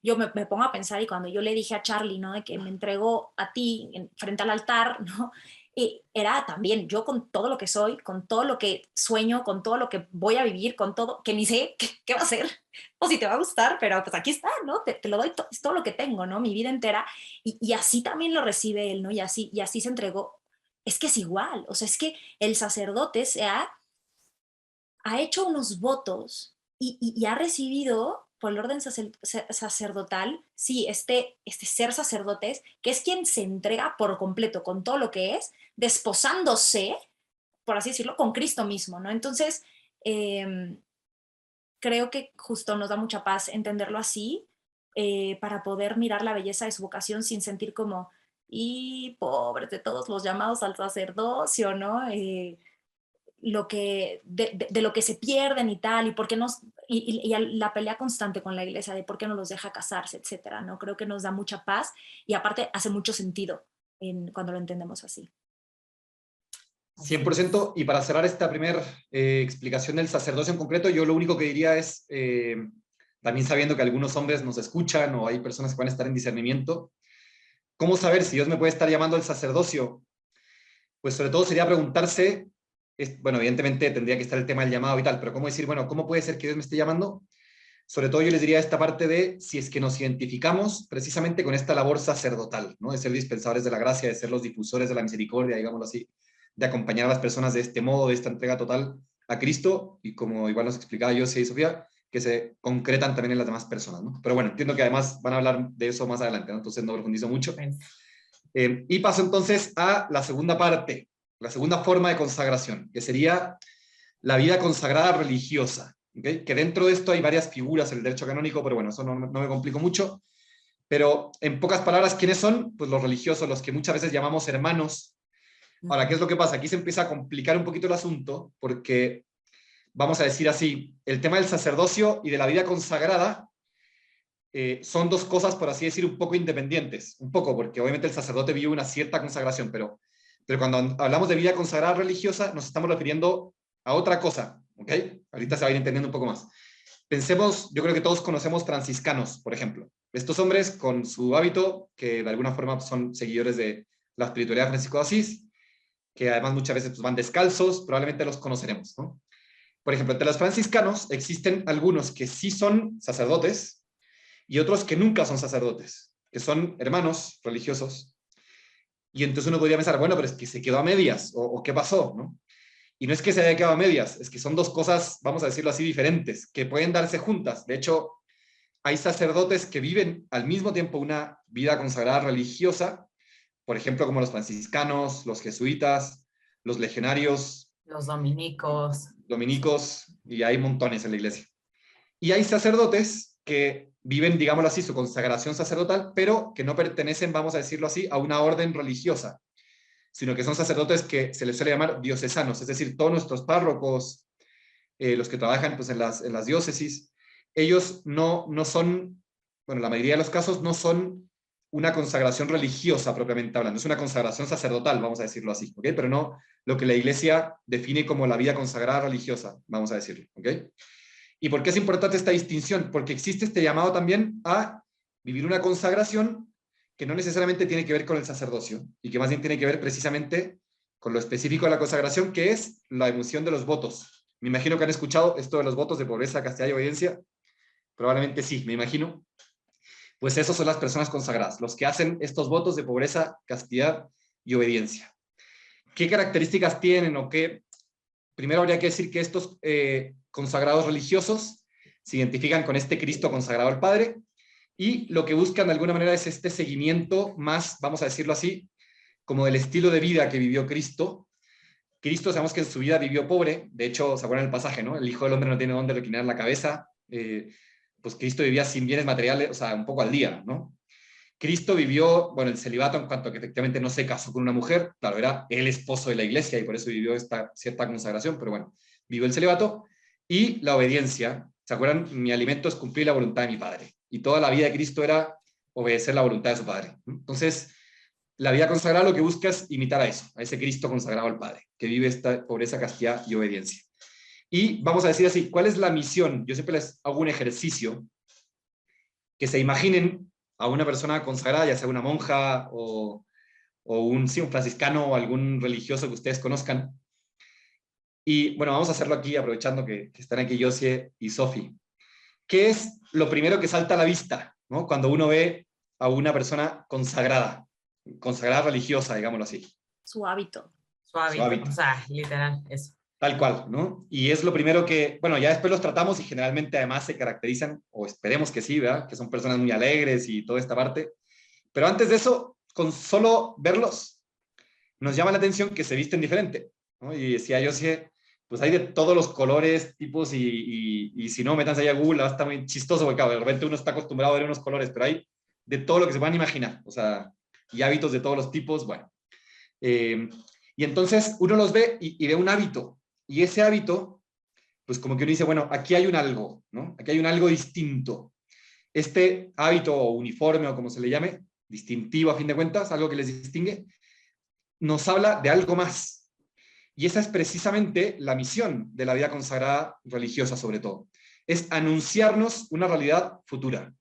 yo me pongo a pensar, y cuando yo le dije a Charlie, ¿no? De que me entregó a ti frente al altar, ¿no? Y era también yo con todo lo que soy, con todo lo que sueño, con todo lo que voy a vivir, con todo, que ni sé qué va a ser, o si te va a gustar, pero pues aquí está, ¿no? Te lo doy, es todo lo que tengo, ¿no? Mi vida entera. Y así también lo recibe él, ¿no? Y así se entregó. Es que es igual, o sea, es que el sacerdote ha hecho unos votos y ha recibido por el orden sacerdotal, sí, este ser sacerdotes, que es quien se entrega por completo con todo lo que es, desposándose, por así decirlo, con Cristo mismo, ¿no? Entonces, creo que justo nos da mucha paz entenderlo así, para poder mirar la belleza de su vocación sin sentir como, y pobres de todos los llamados al sacerdocio, ¿no? de lo que se pierden y tal, y por qué y la pelea constante con la iglesia de por qué no los deja casarse, etcétera, ¿no? Creo que nos da mucha paz y aparte hace mucho sentido cuando lo entendemos así. 100%. Y para cerrar esta primera explicación del sacerdocio en concreto, yo lo único que diría es, también sabiendo que algunos hombres nos escuchan o hay personas que van a estar en discernimiento, ¿cómo saber si Dios me puede estar llamando al sacerdocio? Pues sobre todo sería preguntarse, bueno, evidentemente tendría que estar el tema del llamado y tal, pero ¿cómo decir, bueno, cómo puede ser que Dios me esté llamando? Sobre todo yo les diría esta parte de si es que nos identificamos precisamente con esta labor sacerdotal, ¿no? De ser dispensadores de la gracia, de ser los difusores de la misericordia, digámoslo así, de acompañar a las personas de este modo, de esta entrega total a Cristo, y como igual nos explicaba José y Sofía, que se concretan también en las demás personas, ¿no? Pero bueno, entiendo que además van a hablar de eso más adelante, ¿no? Entonces no profundizo mucho. Y paso entonces a la segunda parte, la segunda forma de consagración, que sería la vida consagrada religiosa, ¿okay? Que dentro de esto hay varias figuras en el derecho canónico, pero bueno, eso no me complico mucho. Pero en pocas palabras, ¿quiénes son? Pues los religiosos, los que muchas veces llamamos hermanos. Ahora, ¿qué es lo que pasa? Aquí se empieza a complicar un poquito el asunto, porque, vamos a decir así, el tema del sacerdocio y de la vida consagrada son dos cosas, por así decir, un poco independientes. Un poco, porque obviamente el sacerdote vive una cierta consagración, pero cuando hablamos de vida consagrada religiosa, nos estamos refiriendo a otra cosa, ¿ok? Ahorita se va a ir entendiendo un poco más. Pensemos, yo creo que todos conocemos franciscanos, por ejemplo. Estos hombres con su hábito, que de alguna forma son seguidores de la espiritualidad de Francisco de Asís, que además muchas veces pues, van descalzos, probablemente los conoceremos, ¿no? Por ejemplo, entre los franciscanos existen algunos que sí son sacerdotes y otros que nunca son sacerdotes, que son hermanos religiosos. Y entonces uno podría pensar, bueno, pero es que se quedó a medias, o ¿qué pasó? ¿No? Y no es que se haya quedado a medias, es que son dos cosas, vamos a decirlo así, diferentes, que pueden darse juntas. De hecho, hay sacerdotes que viven al mismo tiempo una vida consagrada religiosa, por ejemplo, como los franciscanos, los jesuitas, los legionarios, los dominicos, y hay montones en la iglesia. Y hay sacerdotes que viven, digámoslo así, su consagración sacerdotal, pero que no pertenecen, vamos a decirlo así, a una orden religiosa, sino que son sacerdotes que se les suele llamar diocesanos, es decir, todos nuestros párrocos, los que trabajan pues, en las diócesis, ellos no son, bueno, la mayoría de los casos no son una consagración religiosa propiamente hablando, es una consagración sacerdotal, vamos a decirlo así, ¿ok? Pero no lo que la iglesia define como la vida consagrada religiosa, vamos a decirlo, ¿ok? ¿Y por qué es importante esta distinción? Porque existe este llamado también a vivir una consagración que no necesariamente tiene que ver con el sacerdocio, y que más bien tiene que ver precisamente con lo específico de la consagración, que es la emoción de los votos. Me imagino que han escuchado esto de los votos de pobreza, castidad y obediencia. Probablemente sí, me imagino. Pues esos son las personas consagradas, los que hacen estos votos de pobreza, castidad y obediencia. ¿Qué características tienen o qué? Primero habría que decir que estos consagrados religiosos se identifican con este Cristo consagrado al Padre, y lo que buscan de alguna manera es este seguimiento más, vamos a decirlo así, como del estilo de vida que vivió Cristo. Cristo, sabemos que en su vida vivió pobre, de hecho, ¿se acuerdan el pasaje, no? El Hijo del Hombre no tiene dónde reclinar la cabeza, pues Cristo vivía sin bienes materiales, o sea, un poco al día, ¿no? Cristo vivió, bueno, el celibato en cuanto a que efectivamente no se casó con una mujer, claro, era el esposo de la iglesia y por eso vivió esta cierta consagración, pero bueno, vivió el celibato, y la obediencia. ¿Se acuerdan? Mi alimento es cumplir la voluntad de mi Padre. Y toda la vida de Cristo era obedecer la voluntad de su Padre. Entonces, la vida consagrada lo que busca es imitar a eso, a ese Cristo consagrado al Padre, que vive esta pobreza, castidad y obediencia. Y vamos a decir así, ¿cuál es la misión? Yo siempre les hago un ejercicio, que se imaginen a una persona consagrada, ya sea una monja o un franciscano o algún religioso que ustedes conozcan. Y bueno, vamos a hacerlo aquí, aprovechando que están aquí Josie y Sofi. ¿Qué es lo primero que salta a la vista, ¿no? Cuando uno ve a una persona consagrada religiosa, digámoslo así? Su hábito. Su hábito. O sea, literal, eso. Tal cual, ¿no? Y es lo primero que, bueno, ya después los tratamos y generalmente además se caracterizan, o esperemos que sí, ¿verdad? Que son personas muy alegres y toda esta parte. Pero antes de eso, con solo verlos, nos llama la atención que se visten diferente, ¿no? Y decía yo, sí, pues hay de todos los colores, tipos, y si no, métanse ahí a Google, está muy chistoso, porque claro, de repente uno está acostumbrado a ver unos colores, pero hay de todo lo que se puedan imaginar, o sea, y hábitos de todos los tipos, bueno. Y entonces uno los ve y ve un hábito. Y ese hábito, pues como que uno dice, bueno, aquí hay un algo, ¿no? Aquí hay un algo distinto. Este hábito o uniforme o como se le llame, distintivo a fin de cuentas, algo que les distingue, nos habla de algo más. Y esa es precisamente la misión de la vida consagrada religiosa, sobre todo. Es anunciarnos una realidad futura.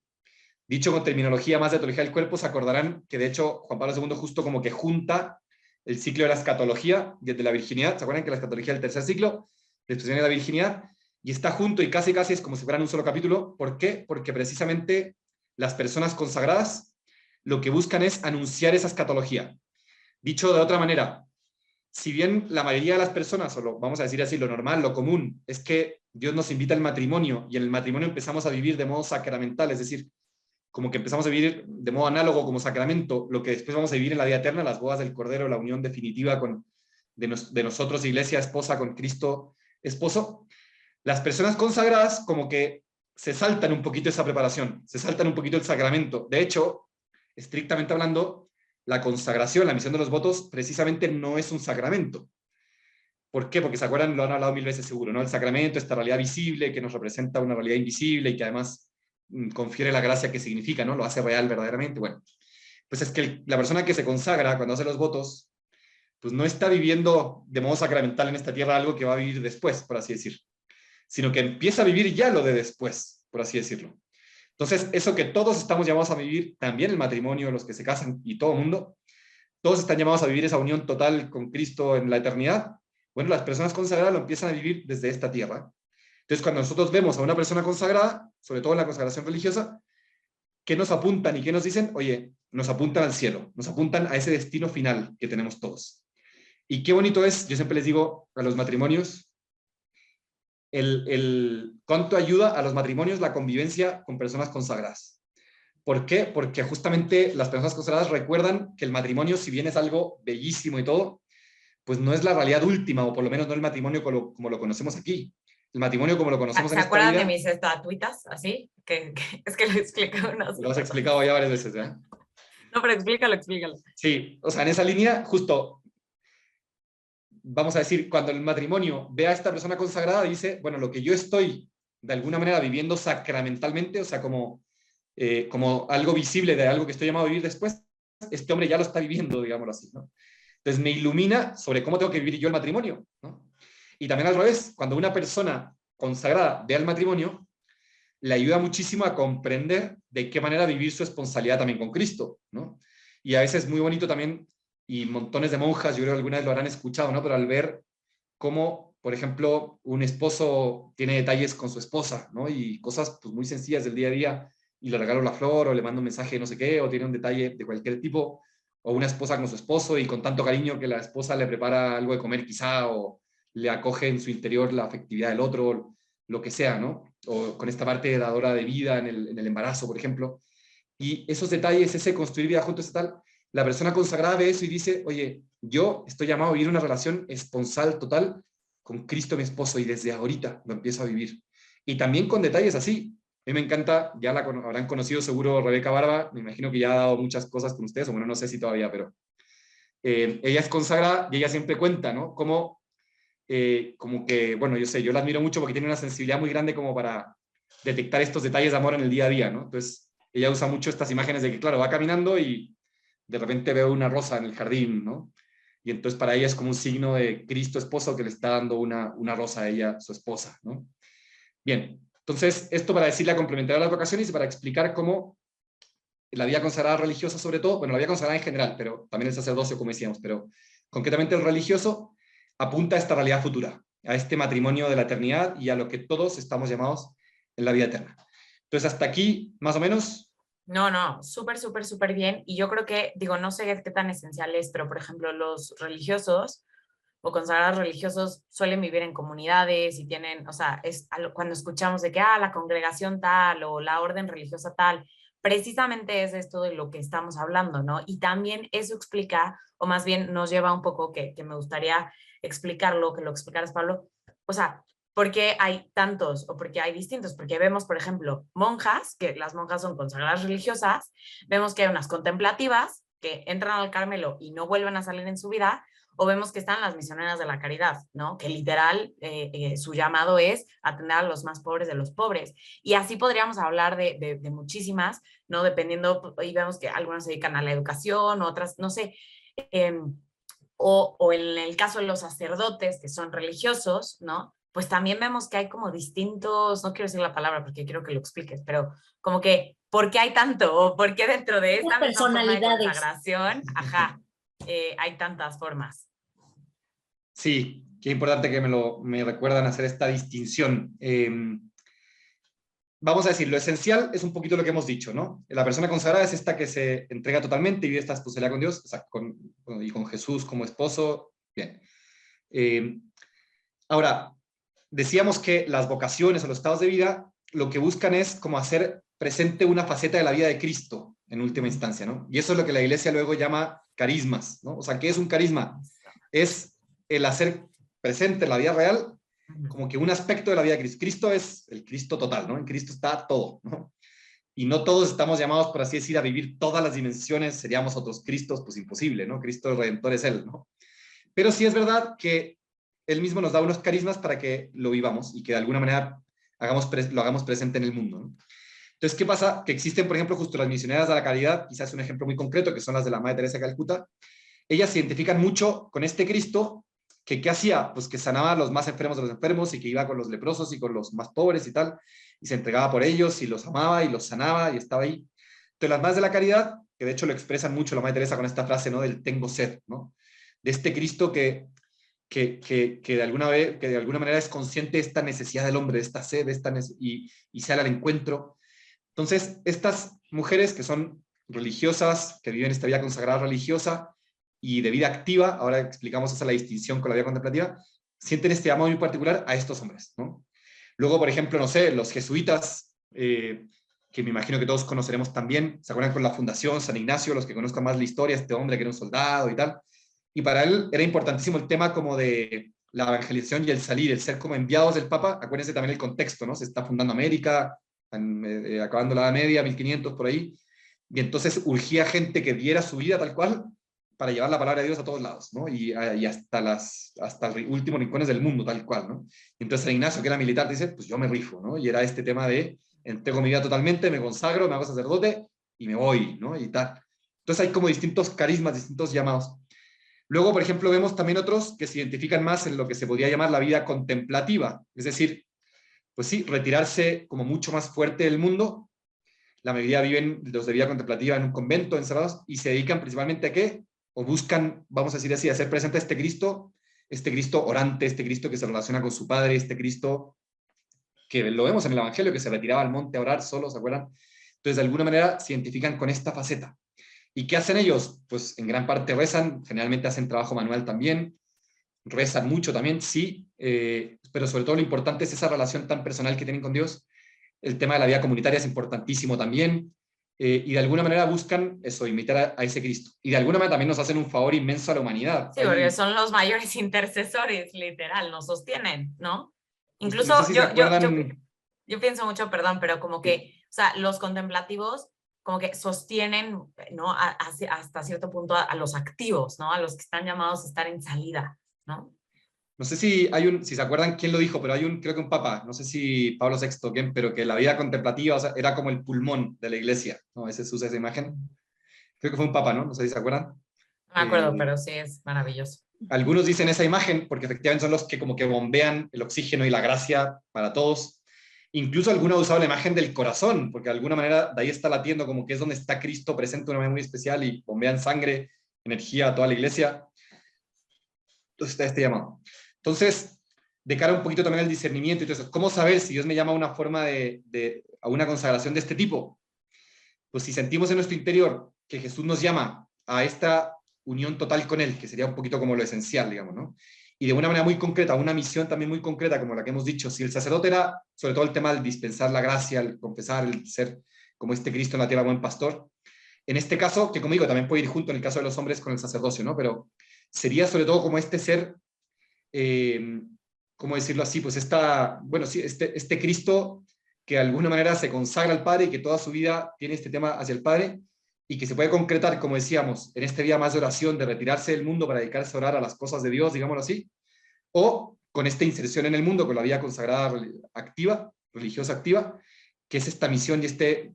Dicho con terminología más de teología del cuerpo, se acordarán que de hecho Juan Pablo II justo como que junta el ciclo de la escatología desde la virginidad. ¿Se acuerdan que la escatología es el tercer ciclo? Después viene la virginidad y está junto y casi es como si fueran un solo capítulo. ¿Por qué? Porque precisamente las personas consagradas lo que buscan es anunciar esa escatología. Dicho de otra manera, si bien la mayoría de las personas, o vamos a decir así, lo normal, lo común, es que Dios nos invita al matrimonio y en el matrimonio empezamos a vivir de modo sacramental, es decir, como que empezamos a vivir de modo análogo como sacramento, lo que después vamos a vivir en la vida eterna, las bodas del Cordero, la unión definitiva de nosotros, iglesia esposa, con Cristo esposo. Las personas consagradas como que se saltan un poquito esa preparación, se saltan un poquito el sacramento. De hecho, estrictamente hablando, la consagración, la misión de los votos, precisamente no es un sacramento. ¿Por qué? Porque se acuerdan, lo han hablado 1000 veces seguro, ¿no? El sacramento, esta realidad visible que nos representa una realidad invisible y que además confiere la gracia que significa, ¿no? Lo hace real verdaderamente. Bueno, pues es que la persona que se consagra cuando hace los votos, pues no está viviendo de modo sacramental en esta tierra algo que va a vivir después, por así decir, sino que empieza a vivir ya lo de después, por así decirlo. Entonces, eso que todos estamos llamados a vivir, también el matrimonio, los que se casan y todo el mundo, todos están llamados a vivir esa unión total con Cristo en la eternidad. Bueno, las personas consagradas lo empiezan a vivir desde esta tierra. Entonces, cuando nosotros vemos a una persona consagrada, sobre todo en la consagración religiosa, ¿qué nos apuntan y qué nos dicen? Oye, nos apuntan al cielo, nos apuntan a ese destino final que tenemos todos. Y qué bonito es, yo siempre les digo a los matrimonios, cuánto ayuda a los matrimonios la convivencia con personas consagradas. ¿Por qué? Porque justamente las personas consagradas recuerdan que el matrimonio, si bien es algo bellísimo y todo, pues no es la realidad última, o por lo menos no el matrimonio como lo conocemos aquí. El matrimonio como lo conocemos en esta vida... ¿Se acuerdan de mis estatuitas así? Es que lo he explicado unas Lo has explicado ya varias veces, ¿eh? No, pero explícalo. Sí, o sea, en esa línea, justo, vamos a decir, cuando el matrimonio ve a esta persona consagrada, dice, bueno, lo que yo estoy de alguna manera viviendo sacramentalmente, o sea, como algo visible de algo que estoy llamado a vivir después, este hombre ya lo está viviendo, digámoslo así, ¿no? Entonces me ilumina sobre cómo tengo que vivir yo el matrimonio, ¿no? Y también al revés, cuando una persona consagrada ve al matrimonio, le ayuda muchísimo a comprender de qué manera vivir su responsabilidad también con Cristo, ¿no? Y a veces es muy bonito también, y montones de monjas, yo creo que alguna vez lo habrán escuchado, ¿no? Pero al ver cómo, por ejemplo, un esposo tiene detalles con su esposa, ¿no? Y cosas pues, muy sencillas del día a día, y le regalo la flor, o le mando un mensaje no sé qué, o tiene un detalle de cualquier tipo, o una esposa con su esposo, y con tanto cariño que la esposa le prepara algo de comer quizá, o le acoge en su interior la afectividad del otro, lo que sea, ¿no? O con esta parte dadora de vida en el embarazo, por ejemplo. Y esos detalles, ese construir vida juntos y tal, la persona consagrada ve eso y dice, oye, yo estoy llamado a vivir una relación esponsal total con Cristo mi esposo y desde ahorita lo empiezo a vivir. Y también con detalles así. A mí me encanta, ya la habrán conocido seguro Rebeca Barba, me imagino que ya ha dado muchas cosas con ustedes, o bueno, no sé si todavía, pero ella es consagrada y ella siempre cuenta, ¿no? Como que, bueno, yo la admiro mucho porque tiene una sensibilidad muy grande como para detectar estos detalles de amor en el día a día, ¿no? Entonces, ella usa mucho estas imágenes de que, claro, va caminando y de repente veo una rosa en el jardín, ¿no? Y entonces para ella es como un signo de Cristo esposo que le está dando una rosa a ella, su esposa, ¿no? Bien, entonces esto para decirle a complementar a las vocaciones y para explicar cómo la vida consagrada religiosa sobre todo, bueno, la vida consagrada en general, pero también el sacerdocio, como decíamos, pero concretamente el religioso apunta a esta realidad futura, a este matrimonio de la eternidad y a lo que todos estamos llamados en la vida eterna. Entonces, hasta aquí, más o menos. No, súper bien. Y yo creo que, digo, no sé qué tan esencial es, pero por ejemplo, los religiosos o consagrados religiosos suelen vivir en comunidades y tienen, o sea, cuando escuchamos de que, la congregación tal o la orden religiosa tal, precisamente es esto de lo que estamos hablando, ¿no? Y también eso explica, o más bien nos lleva un poco, que me gustaría explicarlo, que lo explicaras, Pablo, o sea, ¿por qué hay tantos o por qué hay distintos? Porque vemos, por ejemplo, monjas, que las monjas son consagradas religiosas, vemos que hay unas contemplativas que entran al Carmelo y no vuelven a salir en su vida, O vemos que están las misioneras de la caridad, ¿no? Que literal su llamado es atender a los más pobres de los pobres. Y así podríamos hablar de muchísimas, ¿no? Dependiendo, y vemos que algunas se dedican a la educación, otras, no sé, o en el caso de los sacerdotes que son religiosos, ¿no? Pues también vemos que hay como distintos, no quiero decir la palabra porque quiero que lo expliques, pero como que, ¿por qué hay tanto? ¿O por qué dentro de esta misma forma de personalidades. consagración, hay tantas formas? Sí, qué importante que me recuerdan hacer esta distinción. Vamos a decir, lo esencial es un poquito lo que hemos dicho, ¿no? La persona consagrada es esta que se entrega totalmente y vive esta responsabilidad con Dios, o sea, y con Jesús como esposo. Bien. Ahora, decíamos que las vocaciones o los estados de vida lo que buscan es como hacer presente una faceta de la vida de Cristo en última instancia, ¿no? Y eso es lo que la Iglesia luego llama carismas, ¿no? O sea, ¿qué es un carisma? Es el hacer presente en la vida real como que un aspecto de la vida de Cristo. Cristo es el Cristo total, ¿no? En Cristo está todo, ¿no? Y no todos estamos llamados, por así decir, a vivir todas las dimensiones, seríamos otros Cristos, pues imposible, ¿no? Cristo el Redentor es Él, ¿no? Pero sí es verdad que Él mismo nos da unos carismas para que lo vivamos y que de alguna manera lo hagamos presente en el mundo, ¿no? Entonces, ¿qué pasa? Que existen, por ejemplo, justo las misioneras de la caridad, quizás un ejemplo muy concreto, que son las de la Madre Teresa de Calcuta. Ellas se identifican mucho con este Cristo, que ¿qué hacía? Pues que sanaba a los más enfermos de los enfermos y que iba con los leprosos y con los más pobres y tal, y se entregaba por ellos y los amaba y los sanaba y estaba ahí. Entonces, las Madres de la Caridad, que de hecho lo expresan mucho la Madre Teresa con esta frase, ¿no? Del tengo sed, ¿no? De este Cristo que de alguna manera es consciente de esta necesidad del hombre, de esta sed, y sale al encuentro. Entonces, estas mujeres que son religiosas, que viven esta vida consagrada religiosa y de vida activa, ahora explicamos esa la distinción con la vida contemplativa, sienten este amor muy particular a estos hombres, ¿no? Luego, por ejemplo, no sé, los jesuitas, que me imagino que todos conoceremos también, ¿se acuerdan con la Fundación San Ignacio? Los que conozcan más la historia, este hombre que era un soldado y tal, y para él era importantísimo el tema como de la evangelización y el salir, el ser como enviados del Papa. Acuérdense también el contexto, ¿no? Se está fundando América, acabando la Edad Media, 1500 por ahí, y entonces urgía gente que diera su vida tal cual para llevar la palabra de Dios a todos lados, ¿no? Y hasta los últimos rincones del mundo, tal cual, ¿no? Y entonces San Ignacio, que era militar, dice, pues yo me rifo, ¿no? Y era este tema de, entrego mi vida totalmente, me consagro, me hago sacerdote y me voy, ¿no? Y tal. Entonces hay como distintos carismas, distintos llamados. Luego, por ejemplo, vemos también otros que se identifican más en lo que se podría llamar la vida contemplativa, es decir, pues sí, retirarse como mucho más fuerte del mundo. La mayoría viven los de vida contemplativa en un convento, encerrados, y se dedican principalmente a qué, o buscan, vamos a decir así, a hacer presente a este Cristo orante, este Cristo que se relaciona con su Padre, este Cristo que lo vemos en el Evangelio, que se retiraba al monte a orar solo, ¿se acuerdan? Entonces, de alguna manera, se identifican con esta faceta. ¿Y qué hacen ellos? Pues en gran parte rezan, generalmente hacen trabajo manual también, rezan mucho también, sí, pero sobre todo lo importante es esa relación tan personal que tienen con Dios. El tema de la vida comunitaria es importantísimo también, y de alguna manera buscan eso, imitar a ese Cristo. Y de alguna manera también nos hacen un favor inmenso a la humanidad. Sí, porque son los mayores intercesores, literal, nos sostienen, ¿no? Incluso no sé si yo pienso mucho, perdón, pero como que, o sea, los contemplativos como que sostienen, ¿no? Hasta cierto punto a los activos, ¿no? A los que están llamados a estar en salida, ¿no? No sé si si se acuerdan quién lo dijo, pero creo que un papa, no sé si Pablo VI o quién, pero que la vida contemplativa, o sea, era como el pulmón de la iglesia, ¿no? Ese usa esa imagen. Creo que fue un papa, ¿no? No sé si se acuerdan. No me acuerdo, pero sí es maravilloso. Algunos dicen esa imagen porque efectivamente son los que como que bombean el oxígeno y la gracia para todos. Incluso algunos han usado la imagen del corazón, porque de alguna manera de ahí está latiendo como que es donde está Cristo presente de una manera muy especial y bombean sangre, energía a toda la iglesia. Entonces está este llamado. Entonces, de cara un poquito también al discernimiento y todo eso, ¿cómo saber si Dios me llama a una forma a una consagración de este tipo? Pues si sentimos en nuestro interior que Jesús nos llama a esta unión total con Él, que sería un poquito como lo esencial, digamos, ¿no? Y de una manera muy concreta, una misión también muy concreta, como la que hemos dicho. Si el sacerdote era, sobre todo el tema del dispensar la gracia, el confesar, el ser como este Cristo en la tierra, buen pastor, en este caso, que como digo, también puede ir junto en el caso de los hombres con el sacerdocio, ¿no? Pero sería sobre todo como este ser, ¿cómo decirlo así? Pues este Cristo que de alguna manera se consagra al Padre y que toda su vida tiene este tema hacia el Padre, y que se puede concretar, como decíamos, en este día más de oración, de retirarse del mundo para dedicarse a orar a las cosas de Dios, digámoslo así, o con esta inserción en el mundo, con la vida consagrada activa, religiosa activa, que es esta misión y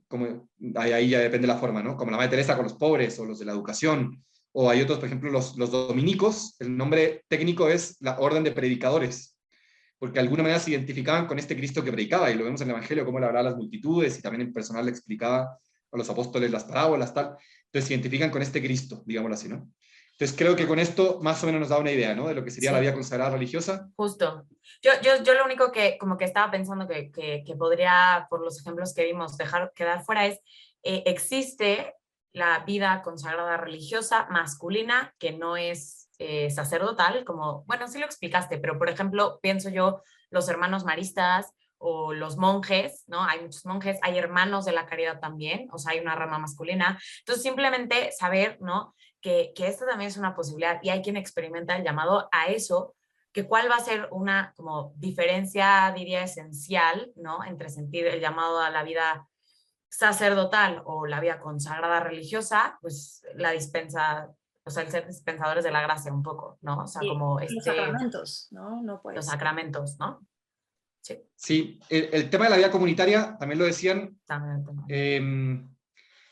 como ahí ya depende la forma, ¿no? Como la Madre Teresa con los pobres o los de la educación, o hay otros, por ejemplo, los dominicos, el nombre técnico es la Orden de Predicadores, porque de alguna manera se identificaban con este Cristo que predicaba, y lo vemos en el Evangelio, cómo le hablaba a las multitudes, y también en personal le explicaba a los apóstoles las parábolas, tal. Entonces se identifican con este Cristo, digámoslo así, ¿no? Entonces creo que con esto más o menos nos da una idea, ¿no? De lo que sería la vida consagrada religiosa. Justo. Yo lo único que como que estaba pensando que podría, por los ejemplos que vimos, dejar quedar fuera es, existe la vida consagrada religiosa masculina que no es sacerdotal, como, bueno, sí lo explicaste, pero por ejemplo, pienso yo, los hermanos maristas o los monjes, ¿no? Hay muchos monjes, hay hermanos de la caridad también, o sea, hay una rama masculina. Entonces, simplemente saber, ¿no? Que esto también es una posibilidad y hay quien experimenta el llamado a eso, que cuál va a ser una como diferencia, diría, esencial, ¿no? Entre sentir el llamado a la vida sacerdotal o la vida consagrada religiosa, pues la dispensa, o sea, el ser dispensadores de la gracia un poco, ¿no? O sea, Y como los sacramentos, ¿no? No puede los ser. sacramentos, ¿no? Sí. Sí, el tema de la vida comunitaria, también lo decían, También.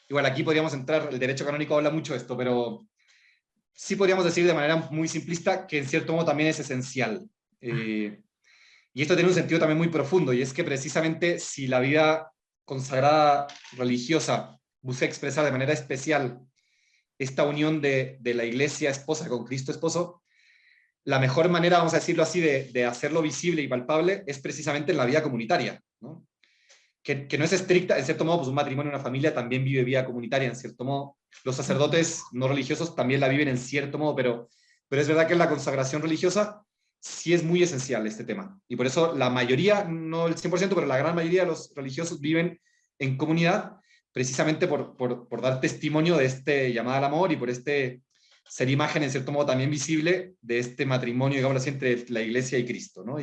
igual aquí podríamos entrar, el derecho canónico habla mucho de esto, pero sí podríamos decir de manera muy simplista que en cierto modo también es esencial. Y esto tiene un sentido también muy profundo, y es que precisamente si la vida consagrada religiosa busca expresar de manera especial esta unión de la iglesia esposa con Cristo esposo, la mejor manera, vamos a decirlo así, de hacerlo visible y palpable es precisamente en la vida comunitaria, ¿no? Que no es estricta, en cierto modo, pues un matrimonio, una familia también vive vida comunitaria, en cierto modo. Los sacerdotes no religiosos también la viven en cierto modo, pero es verdad que en la consagración religiosa sí es muy esencial este tema. Y por eso la mayoría, no el 100%, pero la gran mayoría de los religiosos viven en comunidad, precisamente por dar testimonio de este llamado al amor y por ser imagen, en cierto modo, también visible de este matrimonio, digamos así, entre la iglesia y Cristo, ¿no?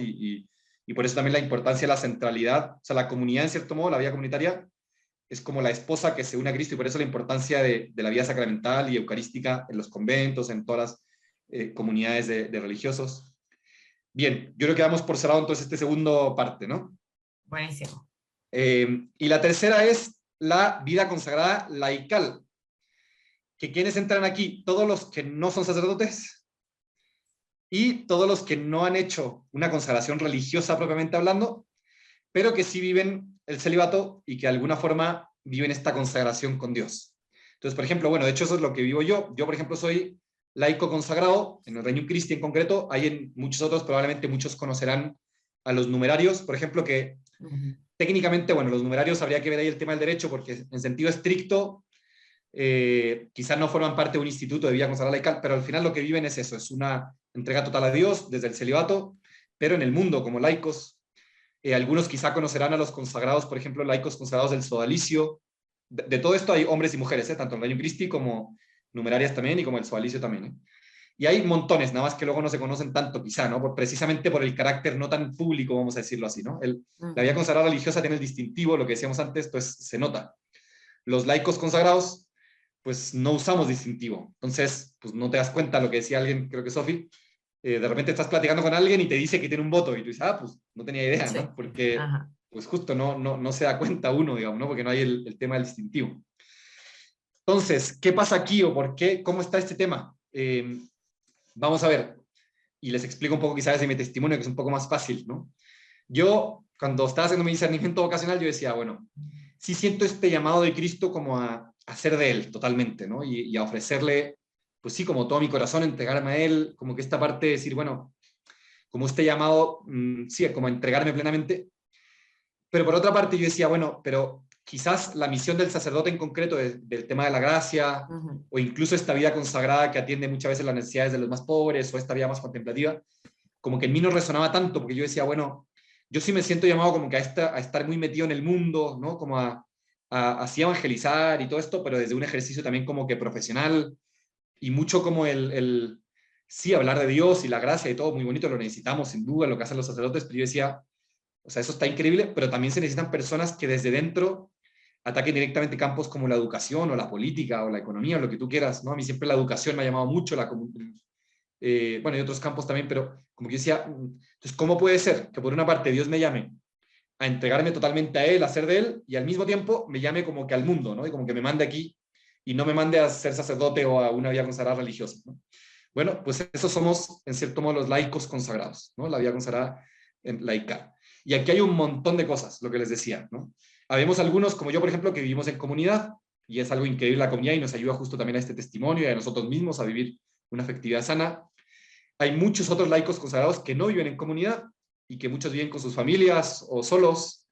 Y por eso también la importancia de la centralidad, o sea, la comunidad, en cierto modo, la vida comunitaria, es como la esposa que se une a Cristo, y por eso la importancia de la vida sacramental y eucarística en los conventos, en todas las comunidades de religiosos. Bien, yo creo que damos por cerrado entonces este segundo parte, ¿no? Buenísimo. Y la tercera es la vida consagrada laical. ¿Que quiénes entran aquí? Todos los que no son sacerdotes y todos los que no han hecho una consagración religiosa propiamente hablando, pero que sí viven el celibato y que de alguna forma viven esta consagración con Dios. Entonces, por ejemplo, bueno, de hecho eso es lo que vivo yo. Yo, por ejemplo, soy laico consagrado, en el Regnum Christi en concreto, hay en muchos otros, probablemente muchos conocerán a los numerarios, por ejemplo, que técnicamente, bueno, los numerarios habría que ver ahí el tema del derecho, porque en sentido estricto, quizás no forman parte de un instituto de vida consagrada laical, pero al final lo que viven es eso, es una entrega total a Dios desde el celibato, pero en el mundo como laicos. Algunos quizá conocerán a los consagrados, por ejemplo, laicos consagrados del sodalicio. De todo esto hay hombres y mujeres, tanto en Regnum Christi como numerarias también y como el sodalicio también. Y hay montones, nada más que luego no se conocen tanto quizá, ¿no? Precisamente por el carácter no tan público, vamos a decirlo así, ¿no? La vida consagrada religiosa tiene el distintivo, lo que decíamos antes, pues se nota. Los laicos consagrados, pues no usamos distintivo. Entonces, pues no te das cuenta, lo que decía alguien, creo que Sofi, de repente estás platicando con alguien y te dice que tiene un voto y tú dices, pues no tenía idea, ¿no? Porque pues justo no se da cuenta uno, digamos, ¿no? Porque no hay el tema del distintivo. Entonces, ¿qué pasa aquí o por qué? ¿Cómo está este tema? Vamos a ver, y les explico un poco quizás de mi testimonio, que es un poco más fácil, ¿no? Yo, cuando estaba haciendo mi discernimiento vocacional, yo decía, bueno, sí siento este llamado de Cristo como a ser de Él totalmente, ¿no? Y a ofrecerle, pues sí, como todo mi corazón, entregarme a Él, como que esta parte de decir, bueno, como este llamado, sí, como a entregarme plenamente. Pero por otra parte yo decía, bueno, pero quizás la misión del sacerdote en concreto, del tema de la gracia, o incluso esta vida consagrada que atiende muchas veces las necesidades de los más pobres, o esta vida más contemplativa, como que en mí no resonaba tanto, porque yo decía, bueno, yo sí me siento llamado como que a estar muy metido en el mundo, ¿no? Como así evangelizar y todo esto, pero desde un ejercicio también como que profesional, y mucho como sí, hablar de Dios y la gracia y todo, muy bonito, lo necesitamos sin duda, lo que hacen los sacerdotes, pero yo decía, o sea, eso está increíble, pero también se necesitan personas que desde dentro ataquen directamente campos como la educación o la política o la economía o lo que tú quieras, ¿no? A mí siempre la educación me ha llamado mucho, bueno, y otros campos también, pero como que yo decía, entonces, ¿cómo puede ser que por una parte Dios me llame a entregarme totalmente a Él, a ser de Él, y al mismo tiempo me llame como que al mundo, ¿no? Y como que me mande aquí y no me mande a ser sacerdote o a una vida consagrada religiosa, ¿no? Bueno, pues esos somos, en cierto modo, los laicos consagrados, ¿no? La vida consagrada laica. Y aquí hay un montón de cosas, lo que les decía, ¿no? Habemos algunos, como yo, por ejemplo, que vivimos en comunidad, y es algo increíble la comunidad y nos ayuda justo también a este testimonio y a nosotros mismos a vivir una afectividad sana. Hay muchos otros laicos consagrados que no viven en comunidad y que muchos viven con sus familias o solos,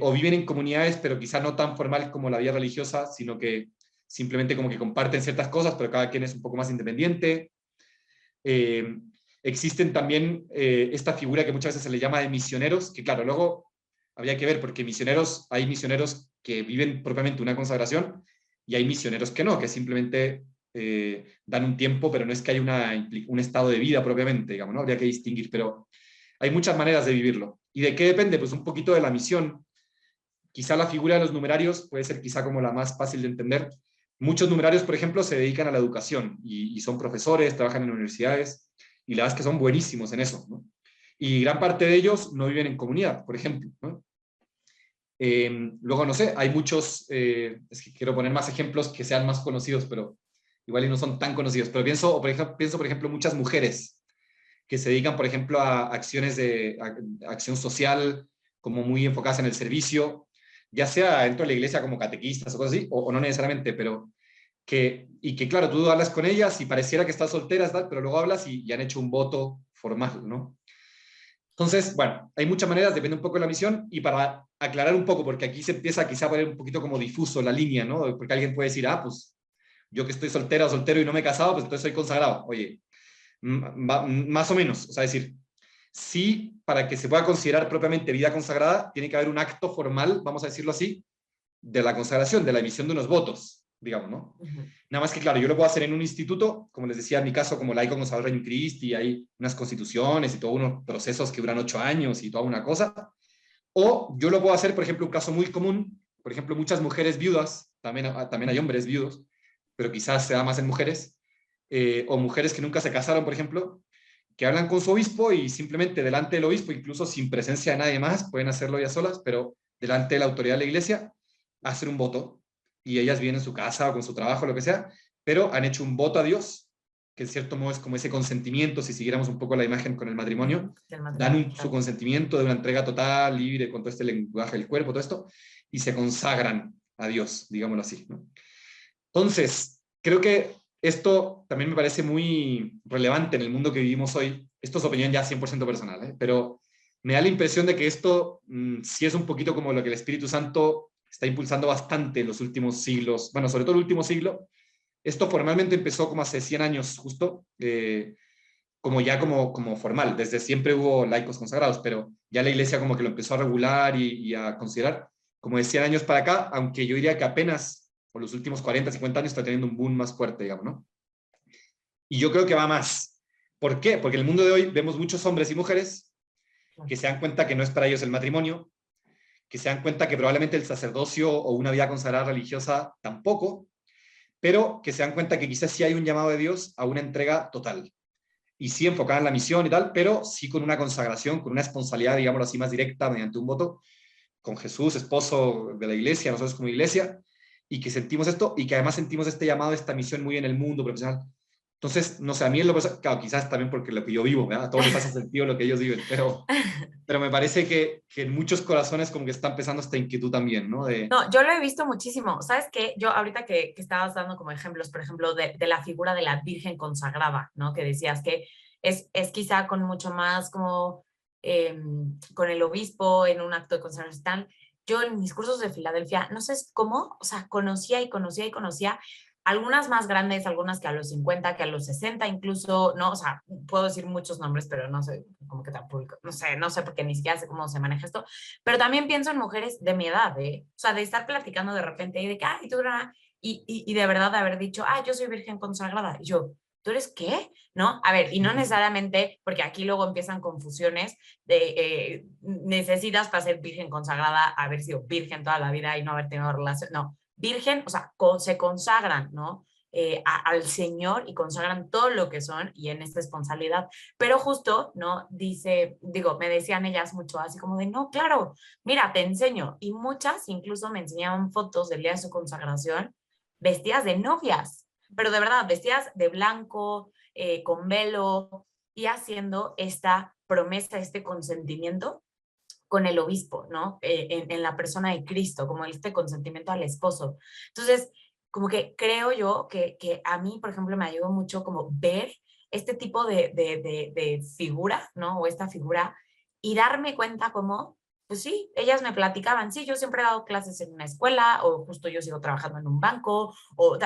o viven en comunidades, pero quizá no tan formal como la vida religiosa, sino que simplemente como que comparten ciertas cosas, pero cada quien es un poco más independiente. Existen también esta figura que muchas veces se le llama de misioneros, que claro, luego habría que ver, porque misioneros, hay misioneros que viven propiamente una consagración y hay misioneros que no, que simplemente dan un tiempo, pero no es que haya un estado de vida propiamente, digamos, ¿no? Habría que distinguir, pero hay muchas maneras de vivirlo. ¿Y de qué depende? Pues un poquito de la misión. Quizá la figura de los numerarios puede ser quizá como la más fácil de entender. Muchos numerarios, por ejemplo, se dedican a la educación y son profesores, trabajan en universidades y la verdad es que son buenísimos en eso, ¿no? Y gran parte de ellos no viven en comunidad, por ejemplo, ¿no? Luego, no sé, hay muchos, es que quiero poner más ejemplos que sean más conocidos, pero igual y no son tan conocidos, pero pienso, por ejemplo, muchas mujeres que se dedican, por ejemplo, a acciones de acción social, como muy enfocadas en el servicio, ya sea dentro de la iglesia como catequistas o cosas así, o no necesariamente, pero y que claro, tú hablas con ellas y pareciera que estás solteras, ¿tal? Pero luego hablas y han hecho un voto formal, ¿no? Entonces, bueno, hay muchas maneras, depende un poco de la misión, y para aclarar un poco, porque aquí se empieza quizá a poner un poquito como difuso la línea, ¿no? Porque alguien puede decir, pues yo que estoy soltera o soltero y no me he casado, pues entonces soy consagrado. Oye, más o menos, o sea, decir, sí, para que se pueda considerar propiamente vida consagrada, tiene que haber un acto formal, vamos a decirlo así, de la consagración, de la emisión de unos votos, digamos, ¿no? Nada más que, claro, yo lo puedo hacer en un instituto, como les decía, en mi caso, como laico consagrado en Cristo, y hay unas constituciones y todos unos procesos que duran 8 años y toda una cosa. O yo lo puedo hacer, por ejemplo, un caso muy común, por ejemplo, muchas mujeres viudas, también hay hombres viudos, pero quizás se da más en mujeres, o mujeres que nunca se casaron, por ejemplo, que hablan con su obispo y simplemente delante del obispo, incluso sin presencia de nadie más, pueden hacerlo ya solas, pero delante de la autoridad de la iglesia, hacer un voto. Y ellas vienen en su casa o con su trabajo, lo que sea, pero han hecho un voto a Dios, que en cierto modo es como ese consentimiento, si siguiéramos un poco la imagen con el matrimonio, dan su consentimiento de una entrega total, libre, con todo este lenguaje del cuerpo, todo esto, y se consagran a Dios, digámoslo así, ¿no? Entonces, creo que esto también me parece muy relevante en el mundo que vivimos hoy. Esto es opinión ya 100% personal, ¿eh? Pero me da la impresión de que esto sí es un poquito como lo que el Espíritu Santo está impulsando bastante en los últimos siglos, bueno, sobre todo el último siglo. Esto formalmente empezó como hace 100 años justo, como ya como formal. Desde siempre hubo laicos consagrados, pero ya la iglesia como que lo empezó a regular y a considerar como de 100 años para acá, aunque yo diría que apenas por los últimos 40, 50 años está teniendo un boom más fuerte, digamos, ¿no? Y yo creo que va más. ¿Por qué? Porque en el mundo de hoy vemos muchos hombres y mujeres que se dan cuenta que no es para ellos el matrimonio, que se dan cuenta que probablemente el sacerdocio o una vida consagrada religiosa tampoco, pero que se dan cuenta que quizás sí hay un llamado de Dios a una entrega total. Y sí enfocada en la misión y tal, pero sí con una consagración, con una responsabilidad, digámoslo así, más directa mediante un voto con Jesús, esposo de la iglesia, nosotros como iglesia, y que sentimos esto, y que además sentimos este llamado, esta misión muy en el mundo profesional. Entonces, no sé, a mí es lo que, claro, quizás también porque lo que yo vivo, ¿verdad? A todos les hace sentido lo que ellos viven, pero me parece que en muchos corazones como que está empezando esta inquietud también, ¿no? No, yo lo he visto muchísimo. ¿Sabes qué? Yo ahorita que estabas dando como ejemplos, por ejemplo, de la figura de la Virgen consagrada, ¿no? Que decías que es quizá con mucho más como con el obispo en un acto de consagración tal. Yo en mis cursos de Filadelfia, no sé cómo, o sea, conocía algunas más grandes, algunas que a los 50, que a los 60 incluso, no, o sea, puedo decir muchos nombres, pero no sé, como que tampoco, no sé, porque ni siquiera sé cómo se maneja esto, pero también pienso en mujeres de mi edad, o sea, de estar platicando de repente y de que, ay, tú, y de verdad de haber dicho, yo soy virgen consagrada, y yo, ¿tú eres qué? ¿No? A ver, y no necesariamente, porque aquí luego empiezan confusiones de necesitas para ser virgen consagrada haber sido virgen toda la vida y no haber tenido relación. No, virgen, o sea, se consagran, ¿no? Al Señor y consagran todo lo que son y en esta responsabilidad. Pero justo, ¿no? Me decían ellas mucho así como de, no, claro, mira, te enseño. Y muchas incluso me enseñaban fotos del día de su consagración vestidas de novias, pero de verdad, vestidas de blanco, con velo y haciendo esta promesa, este consentimiento con el obispo, ¿no? En la persona de Cristo, como este consentimiento al esposo. Entonces, como que creo yo que a mí, por ejemplo, me ayudó mucho como ver este tipo de figura, ¿no? O esta figura y darme cuenta como, pues sí, ellas me platicaban, sí, yo siempre he dado clases en una escuela o justo yo sigo trabajando en un banco,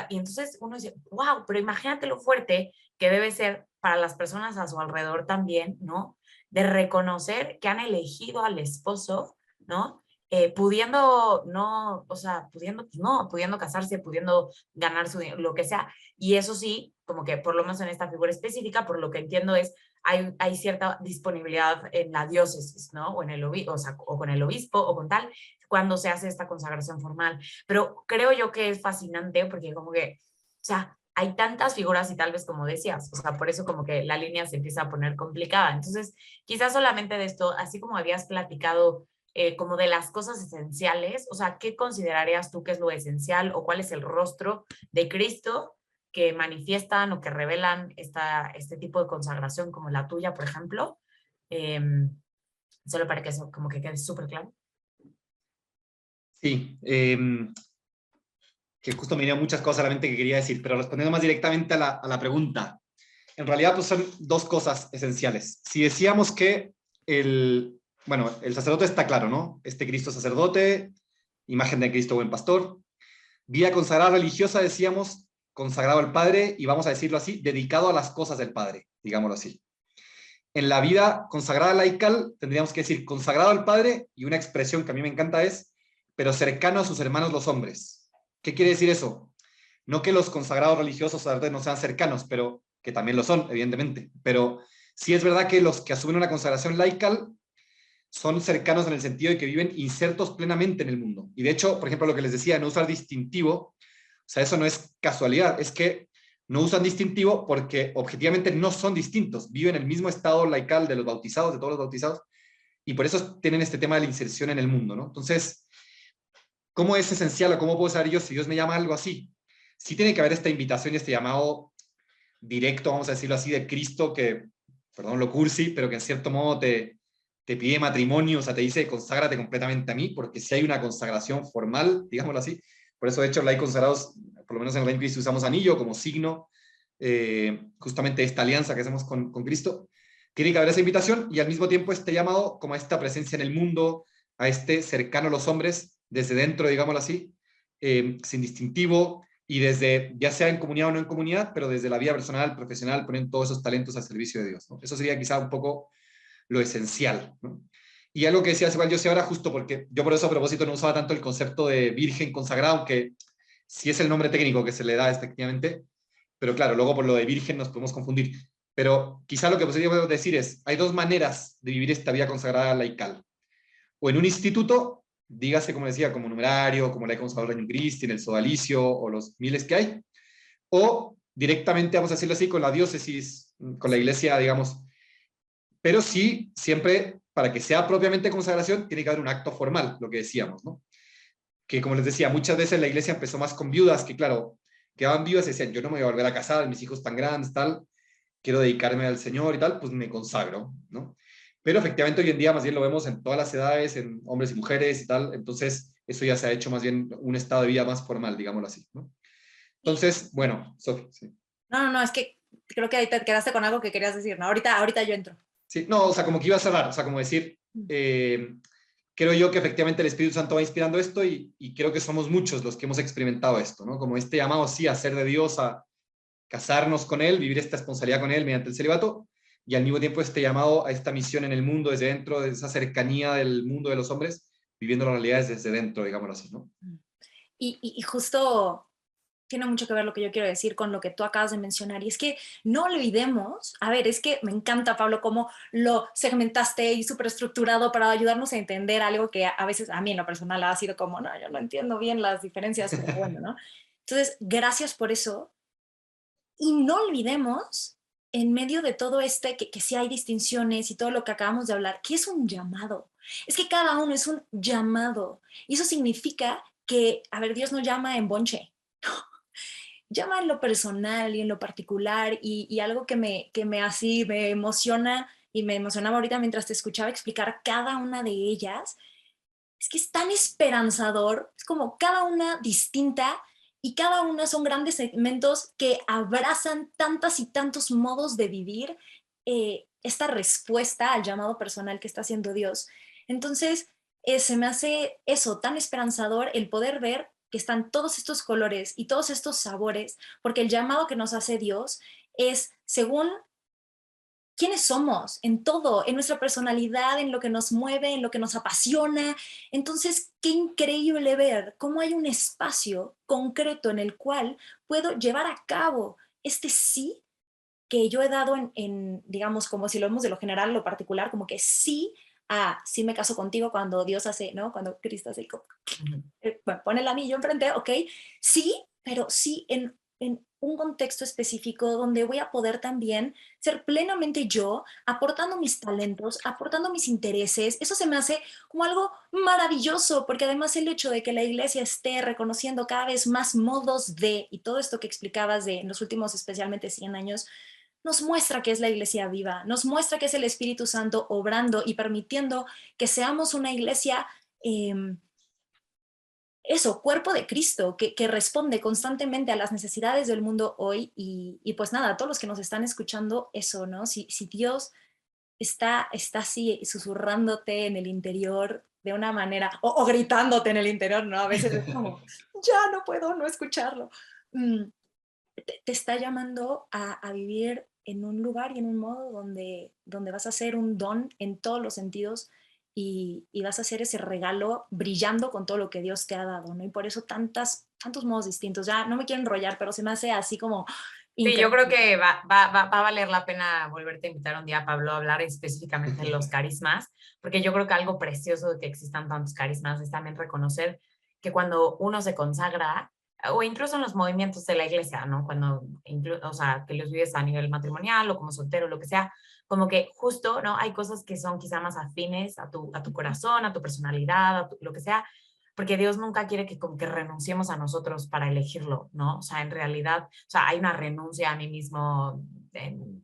y entonces uno dice, wow, pero imagínate lo fuerte que debe ser para las personas a su alrededor también, ¿no? De reconocer que han elegido al esposo, ¿no? Pudiendo, no, o sea, pudiendo, pues no, pudiendo casarse, pudiendo ganar su dinero, lo que sea. Y eso sí, como que por lo menos en esta figura específica, por lo que entiendo es, hay cierta disponibilidad en la diócesis, ¿no? O, en el o sea, o con el obispo o con tal, cuando se hace esta consagración formal. Pero creo yo que es fascinante porque como que, o sea, hay tantas figuras y tal vez como decías, o sea, por eso como que la línea se empieza a poner complicada. Entonces, quizás solamente de esto, así como habías platicado como de las cosas esenciales, o sea, ¿qué considerarías tú que es lo esencial o cuál es el rostro de Cristo que manifiestan o que revelan este tipo de consagración como la tuya, por ejemplo? Eh, Solo para que eso como que quede súper claro. Sí, que justo me vinieron muchas cosas a la mente que quería decir, pero respondiendo más directamente a la pregunta, en realidad pues son dos cosas esenciales. Si decíamos que bueno, el sacerdote está claro, ¿no? Este Cristo sacerdote, imagen de Cristo buen pastor. Vida consagrada religiosa, decíamos, consagrado al Padre, y vamos a decirlo así, dedicado a las cosas del Padre, digámoslo así. En la vida consagrada laical, tendríamos que decir consagrado al Padre, y una expresión que a mí me encanta es, pero cercano a sus hermanos los hombres. ¿Qué quiere decir eso? No que los consagrados religiosos sacerdotes no sean cercanos, pero que también lo son, evidentemente. Pero sí es verdad que los que asumen una consagración laical son cercanos en el sentido de que viven insertos plenamente en el mundo. Y de hecho, por ejemplo, lo que les decía, no usar distintivo, o sea, eso no es casualidad, es que no usan distintivo porque objetivamente no son distintos, viven el mismo estado laical de los bautizados, de todos los bautizados, y por eso tienen este tema de la inserción en el mundo, ¿no? Entonces, ¿cómo es esencial o cómo puedo saber yo si Dios me llama a algo así? Sí tiene que haber esta invitación y este llamado directo, vamos a decirlo así, de Cristo, que, perdón lo cursi, pero que en cierto modo te pide matrimonio, o sea, te dice conságrate completamente a mí, porque si hay una consagración formal, digámoslo así, por eso de hecho hay consagrados, por lo menos en el Reino Cristo usamos anillo como signo, justamente esta alianza que hacemos con Cristo, tiene que haber esa invitación y al mismo tiempo este llamado como a esta presencia en el mundo, a este cercano a los hombres, desde dentro, digámoslo así, sin distintivo, y desde, ya sea en comunidad o no en comunidad, pero desde la vida personal, profesional, ponen todos esos talentos al servicio de Dios, ¿no? Eso sería quizá un poco lo esencial, ¿no? Y algo que decías igual yo sé ahora, justo porque yo por eso a propósito no usaba tanto el concepto de virgen consagrada, aunque sí es el nombre técnico que se le da efectivamente, pero claro, luego por lo de virgen nos podemos confundir. Pero quizá lo que podríamos decir es, hay dos maneras de vivir esta vida consagrada laical. O en un instituto, dígase, como decía, como numerario, como la Consador Reino Christi, en el Sodalicio, o los miles que hay, o directamente, vamos a decirlo así, con la diócesis, con la iglesia, digamos. Pero sí, siempre, para que sea propiamente consagración, tiene que haber un acto formal, lo que decíamos, ¿no? Que como les decía, muchas veces la iglesia empezó más con viudas, que claro, quedaban viudas y decían, yo no me voy a volver a casar, mis hijos tan grandes, tal, quiero dedicarme al Señor y tal, pues me consagro, ¿no? Pero efectivamente hoy en día más bien lo vemos en todas las edades, en hombres y mujeres y tal, entonces eso ya se ha hecho más bien un estado de vida más formal, digámoslo así, ¿no? Entonces, bueno, Sofi, sí. No, es que creo que ahí te quedaste con algo que querías decir, ¿no? Ahorita yo entro. Sí, no, o sea, como que iba a cerrar, o sea, como decir, creo yo que efectivamente el Espíritu Santo va inspirando esto y creo que somos muchos los que hemos experimentado esto, ¿no? Como este llamado, sí, a ser de Dios, a casarnos con Él, vivir esta responsabilidad con Él mediante el celibato, y al mismo tiempo este llamado a esta misión en el mundo, desde dentro, de esa cercanía del mundo de los hombres, viviendo las realidades desde dentro, digámoslo así, ¿no? Y justo tiene mucho que ver lo que yo quiero decir con lo que tú acabas de mencionar, y es que no olvidemos, a ver, es que me encanta, Pablo, cómo lo segmentaste y súper estructurado para ayudarnos a entender algo que a veces a mí en lo personal ha sido como, no, yo no entiendo bien las diferencias, pero bueno, ¿no? Entonces, gracias por eso. Y no olvidemos, en medio de todo que sí hay distinciones y todo lo que acabamos de hablar, que es un llamado. Es que cada uno es un llamado. Y eso significa que, a ver, Dios no llama en bonche. Llama en lo personal y en lo particular, y algo que me así me emociona y me emocionaba ahorita mientras te escuchaba explicar cada una de ellas, es que es tan esperanzador, es como cada una distinta y cada una son grandes segmentos que abrazan tantas y tantos modos de vivir esta respuesta al llamado personal que está haciendo Dios. Entonces, se me hace eso tan esperanzador el poder ver que están todos estos colores y todos estos sabores, porque el llamado que nos hace Dios es según quiénes somos, en todo, en nuestra personalidad, en lo que nos mueve, en lo que nos apasiona. Entonces, qué increíble ver cómo hay un espacio concreto en el cual puedo llevar a cabo este sí que yo he dado digamos, como si lo vemos de lo general, lo particular, como que sí, sí me caso contigo cuando Dios hace, ¿no? Cuando Cristo hace, bueno, pone el anillo enfrente, ok, sí, pero sí en un contexto específico donde voy a poder también ser plenamente yo, aportando mis talentos, aportando mis intereses. Eso se me hace como algo maravilloso, porque además el hecho de que la iglesia esté reconociendo cada vez más modos y todo esto que explicabas de en los últimos especialmente 100 años, nos muestra que es la iglesia viva, nos muestra que es el Espíritu Santo obrando y permitiendo que seamos una iglesia eso, cuerpo de Cristo, que responde constantemente a las necesidades del mundo hoy. Y pues nada, a todos los que nos están escuchando, eso, ¿no? Si Dios está así susurrándote en el interior de una manera, o gritándote en el interior, ¿no? A veces es como, ya no puedo no escucharlo. Te está llamando a vivir en un lugar y en un modo donde vas a ser un don en todos los sentidos, y vas a hacer ese regalo brillando con todo lo que Dios te ha dado, ¿no? Y por eso tantos modos distintos. Ya no me quiero enrollar, pero se me hace así como Sí, yo increíble. creo que va a valer la pena volverte a invitar un día, Pablo, a hablar específicamente de los carismas, porque yo creo que algo precioso de que existan tantos carismas es también reconocer que cuando uno se consagra, o incluso en los movimientos de la iglesia, ¿no? Cuando, o sea, que los vives a nivel matrimonial o como soltero, lo que sea, como que justo, ¿no? Hay cosas que son quizá más afines a tu corazón, a tu personalidad, lo que sea, porque Dios nunca quiere que como que renunciemos a nosotros para elegirlo, ¿no? O sea, en realidad, o sea, hay una renuncia a mí mismo,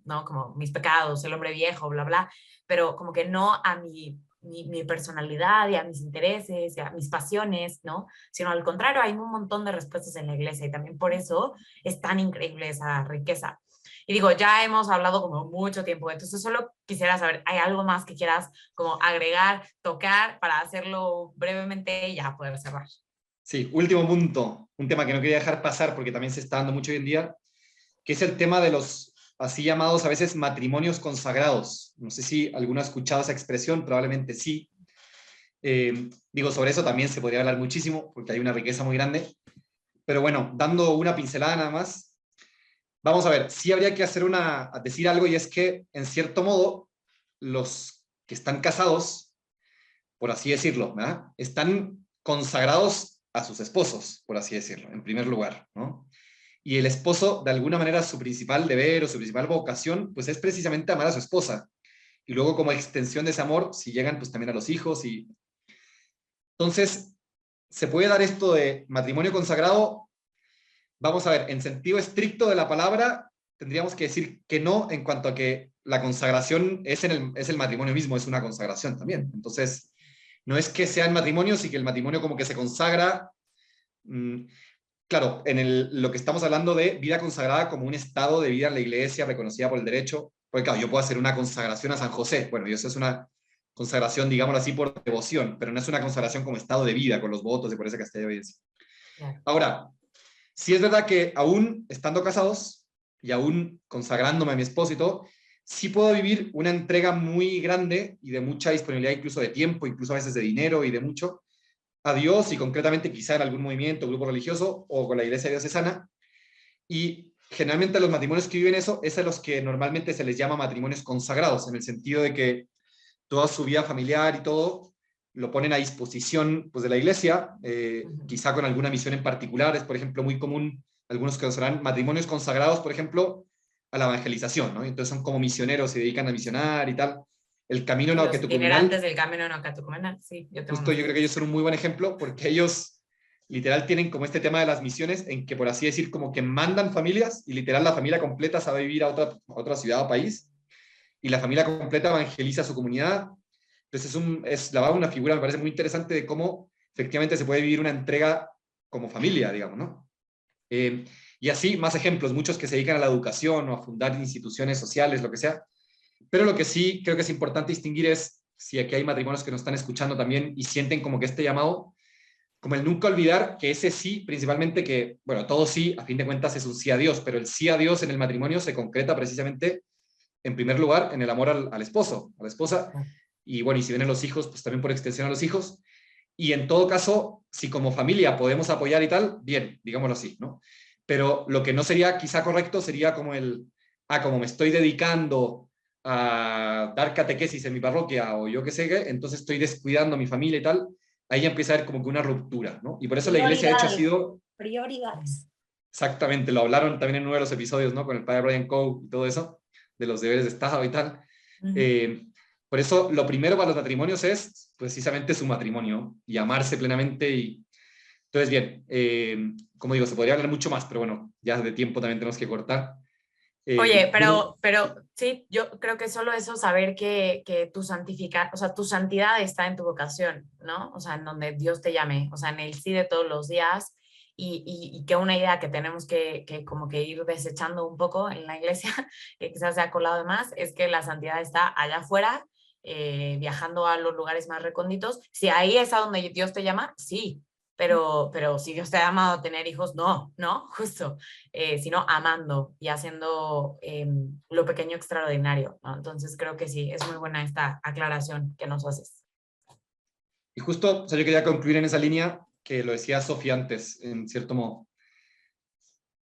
¿no? Como mis pecados, el hombre viejo, bla, bla, pero como que no a mi personalidad y a mis intereses y a mis pasiones, ¿no? Sino al contrario, hay un montón de respuestas en la iglesia y también por eso es tan increíble esa riqueza. Y digo, ya hemos hablado como mucho tiempo, entonces solo quisiera saber, ¿hay algo más que quieras como agregar, tocar para hacerlo brevemente y ya poder cerrar? Sí, último punto, un tema que no quería dejar pasar porque también se está dando mucho hoy en día, que es el tema de los así llamados a veces matrimonios consagrados. No sé si alguno ha escuchado esa expresión, probablemente sí. Digo, sobre eso también se podría hablar muchísimo porque hay una riqueza muy grande. Pero bueno, dando una pincelada nada más, vamos a ver, sí habría que decir algo, y es que, en cierto modo, los que están casados, por así decirlo, ¿verdad? Están consagrados a sus esposos, por así decirlo, en primer lugar, ¿no? Y el esposo, de alguna manera, su principal deber o su principal vocación, pues es precisamente amar a su esposa. Y luego, como extensión de ese amor, si llegan, pues también a los hijos. Entonces, ¿se puede dar esto de matrimonio consagrado? Vamos a ver, en sentido estricto de la palabra, tendríamos que decir que no, en cuanto a que la consagración es el matrimonio mismo, es una consagración también. Entonces, no es que sean matrimonios y que el matrimonio como que se consagra. Claro, lo que estamos hablando de vida consagrada como un estado de vida en la iglesia reconocida por el derecho, porque claro, yo puedo hacer una consagración a San José, bueno, y eso es una consagración, digámoslo así, por devoción, pero no es una consagración como estado de vida, con los votos y por esa castidad de obediencia. Claro. Ahora, sí es verdad que aún estando casados y aún consagrándome a mi esposo y todo, sí puedo vivir una entrega muy grande y de mucha disponibilidad, incluso de tiempo, incluso a veces de dinero y de mucho, a Dios, y concretamente quizá en algún movimiento, grupo religioso o con la iglesia diocesana, Y generalmente los matrimonios que viven eso es a los que normalmente se les llama matrimonios consagrados, en el sentido de que toda su vida familiar y todo lo ponen a disposición pues, de la iglesia, quizá con alguna misión en particular. Es, por ejemplo, muy común, algunos que serán matrimonios consagrados, por ejemplo, a la evangelización, ¿no? Entonces son como misioneros, se dedican a misionar y tal. El camino Los neocatecumenal, itinerantes del camino neocatecumenal, sí, yo tengo justo unos yo creo que ellos son un muy buen ejemplo porque ellos literal tienen como este tema de las misiones en que, por así decir, como que mandan familias y literal la familia completa se va a vivir a otra ciudad o país y la familia completa evangeliza a su comunidad. Entonces es la verdad una figura, me parece muy interesante de cómo efectivamente se puede vivir una entrega como familia, digamos, ¿no? Y así, más ejemplos, muchos que se dedican a la educación o a fundar instituciones sociales, lo que sea. Pero lo que sí creo que es importante distinguir es si aquí hay matrimonios que nos están escuchando también y sienten como que este llamado, como el nunca olvidar que ese sí, principalmente que, bueno, todo sí, a fin de cuentas es un sí a Dios, pero el sí a Dios en el matrimonio se concreta precisamente, en primer lugar, en el amor al esposo, a la esposa, y bueno, y si vienen los hijos, pues también por extensión a los hijos, y en todo caso, si como familia podemos apoyar y tal, bien, digámoslo así, ¿no? Pero lo que no sería quizá correcto sería como como me estoy dedicando a dar catequesis en mi parroquia o yo qué sé qué, entonces estoy descuidando a mi familia y tal, ahí ya empieza a haber como que una ruptura, ¿no? Y por eso la iglesia, de hecho, ha sido... Prioridades. Exactamente, lo hablaron también en uno de los episodios, ¿no? Con el padre Brian Coe y todo eso, de los deberes de Estado y tal. Por eso, lo primero para los matrimonios es precisamente su matrimonio y amarse plenamente. Y entonces, bien, como digo, se podría hablar mucho más, pero bueno, ya de tiempo también tenemos que cortar. Oye, Pero pero sí, yo creo que solo eso, saber que tu o sea, tu santidad está en tu vocación, ¿no? O sea, en donde Dios te llame, o sea, en el sí de todos los días y que una idea que tenemos que como que ir desechando un poco en la iglesia, que quizás se ha colado de más, es que la santidad está allá afuera, viajando a los lugares más recónditos. Si ahí es a donde Dios te llama, sí. Pero si Dios te ha llamado a tener hijos, no, justo, sino amando y haciendo lo pequeño extraordinario, ¿no? Entonces creo que sí, es muy buena esta aclaración que nos haces. y justo, o sea, yo quería concluir en esa línea que lo decía Sofía antes, en cierto modo.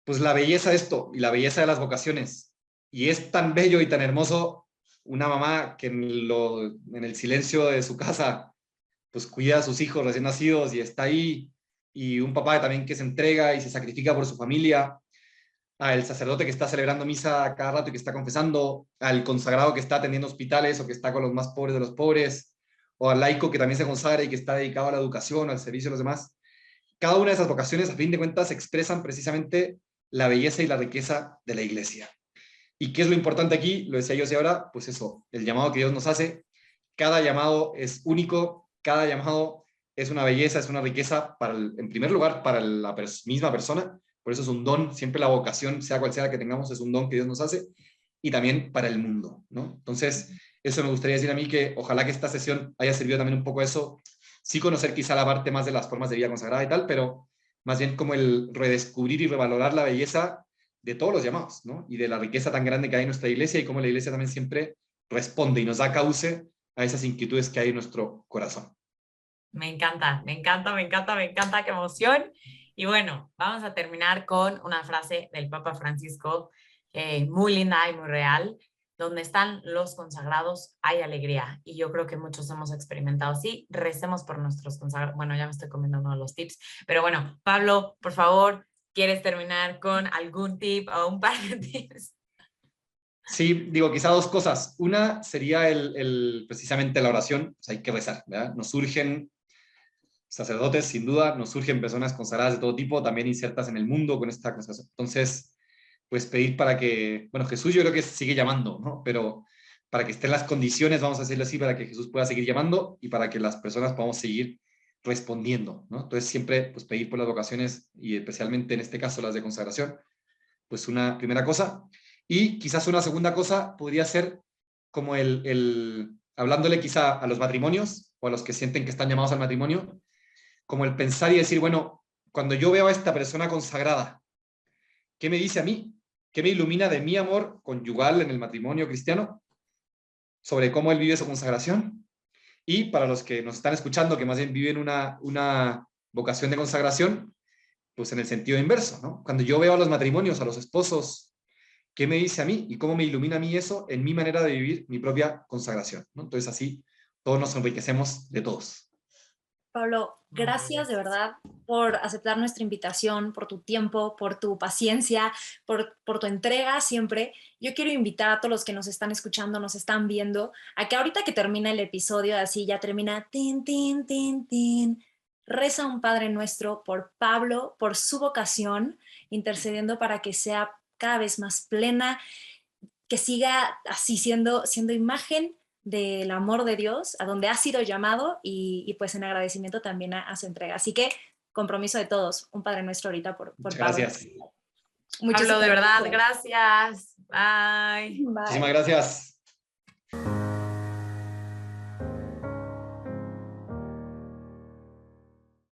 Pues la belleza de esto y la belleza de las vocaciones. Y es tan bello y tan hermoso una mamá que en el silencio de su casa pues cuida a sus hijos recién nacidos y está ahí, y un papá también que se entrega y se sacrifica por su familia, al sacerdote que está celebrando misa cada rato y que está confesando, al consagrado que está atendiendo hospitales o que está con los más pobres de los pobres, o al laico que también se consagra y que está dedicado a la educación, al servicio de los demás. Cada una de esas vocaciones, a fin de cuentas, expresan precisamente la belleza y la riqueza de la iglesia. ¿Y qué es lo importante aquí? Lo decía yo hace ahora, pues eso, el llamado que Dios nos hace. Cada llamado es único, cada llamado es una belleza, es una riqueza, en primer lugar, para la misma persona. Por eso es un don, siempre la vocación, sea cual sea la que tengamos, es un don que Dios nos hace, y también para el mundo, ¿no? Entonces, eso me gustaría decir a mí, que ojalá que esta sesión haya servido también un poco eso, sí conocer quizá la parte más de las formas de vida consagrada y tal, pero más bien como el redescubrir y revalorar la belleza de todos los llamados, ¿no? Y de la riqueza tan grande que hay en nuestra iglesia y cómo la iglesia también siempre responde y nos da cauce a esas inquietudes que hay en nuestro corazón. Me encanta, me encanta, me encanta, me encanta, qué emoción. Y bueno, vamos a terminar con una frase del Papa Francisco, muy linda y muy real. Donde están los consagrados hay alegría. Y yo creo que muchos hemos experimentado así. Recemos por nuestros consagrados. Bueno, ya me estoy comiendo uno de los tips. Pero bueno, Pablo, por favor, ¿quieres terminar con algún tip o un par de tips? Sí, digo, quizá dos cosas. Una sería precisamente la oración. O sea, hay que rezar, ¿verdad? Nos surgen sacerdotes, sin duda, nos surgen personas consagradas de todo tipo, también insertas en el mundo con esta consagración. Entonces, pues pedir para que, bueno, Jesús yo creo que sigue llamando, ¿no? Pero para que estén las condiciones, vamos a decirlo así, para que Jesús pueda seguir llamando y para que las personas podamos seguir respondiendo, ¿no? Entonces siempre, pues pedir por las vocaciones y especialmente en este caso las de consagración, pues una primera cosa. Y quizás una segunda cosa podría ser como hablándole quizá a los matrimonios o a los que sienten que están llamados al matrimonio, como el pensar y decir, bueno, cuando yo veo a esta persona consagrada, ¿qué me dice a mí? ¿Qué me ilumina de mi amor conyugal en el matrimonio cristiano? Sobre cómo él vive su consagración. Y para los que nos están escuchando, que más bien viven una vocación de consagración, pues en el sentido inverso, ¿no? Cuando yo veo a los matrimonios, a los esposos, ¿qué me dice a mí y cómo me ilumina a mí eso en mi manera de vivir mi propia consagración, ¿no? Entonces así todos nos enriquecemos de todos. Pablo, gracias de verdad por aceptar nuestra invitación, por tu tiempo, por tu paciencia, por tu entrega siempre. Yo quiero invitar a todos los que nos están escuchando, nos están viendo, a que ahorita que termina el episodio, así ya termina, tin, tin, tin, tin, reza un Padre Nuestro por Pablo, por su vocación, intercediendo para que sea cada vez más plena, que siga así siendo imagen del amor de Dios, a donde ha sido llamado y pues en agradecimiento también a su entrega. Así que compromiso de todos, un Padre Nuestro ahorita por Muchas Pablo. gracias. Pablo, de verdad, gracias. Bye. Bye. Muchísimas gracias.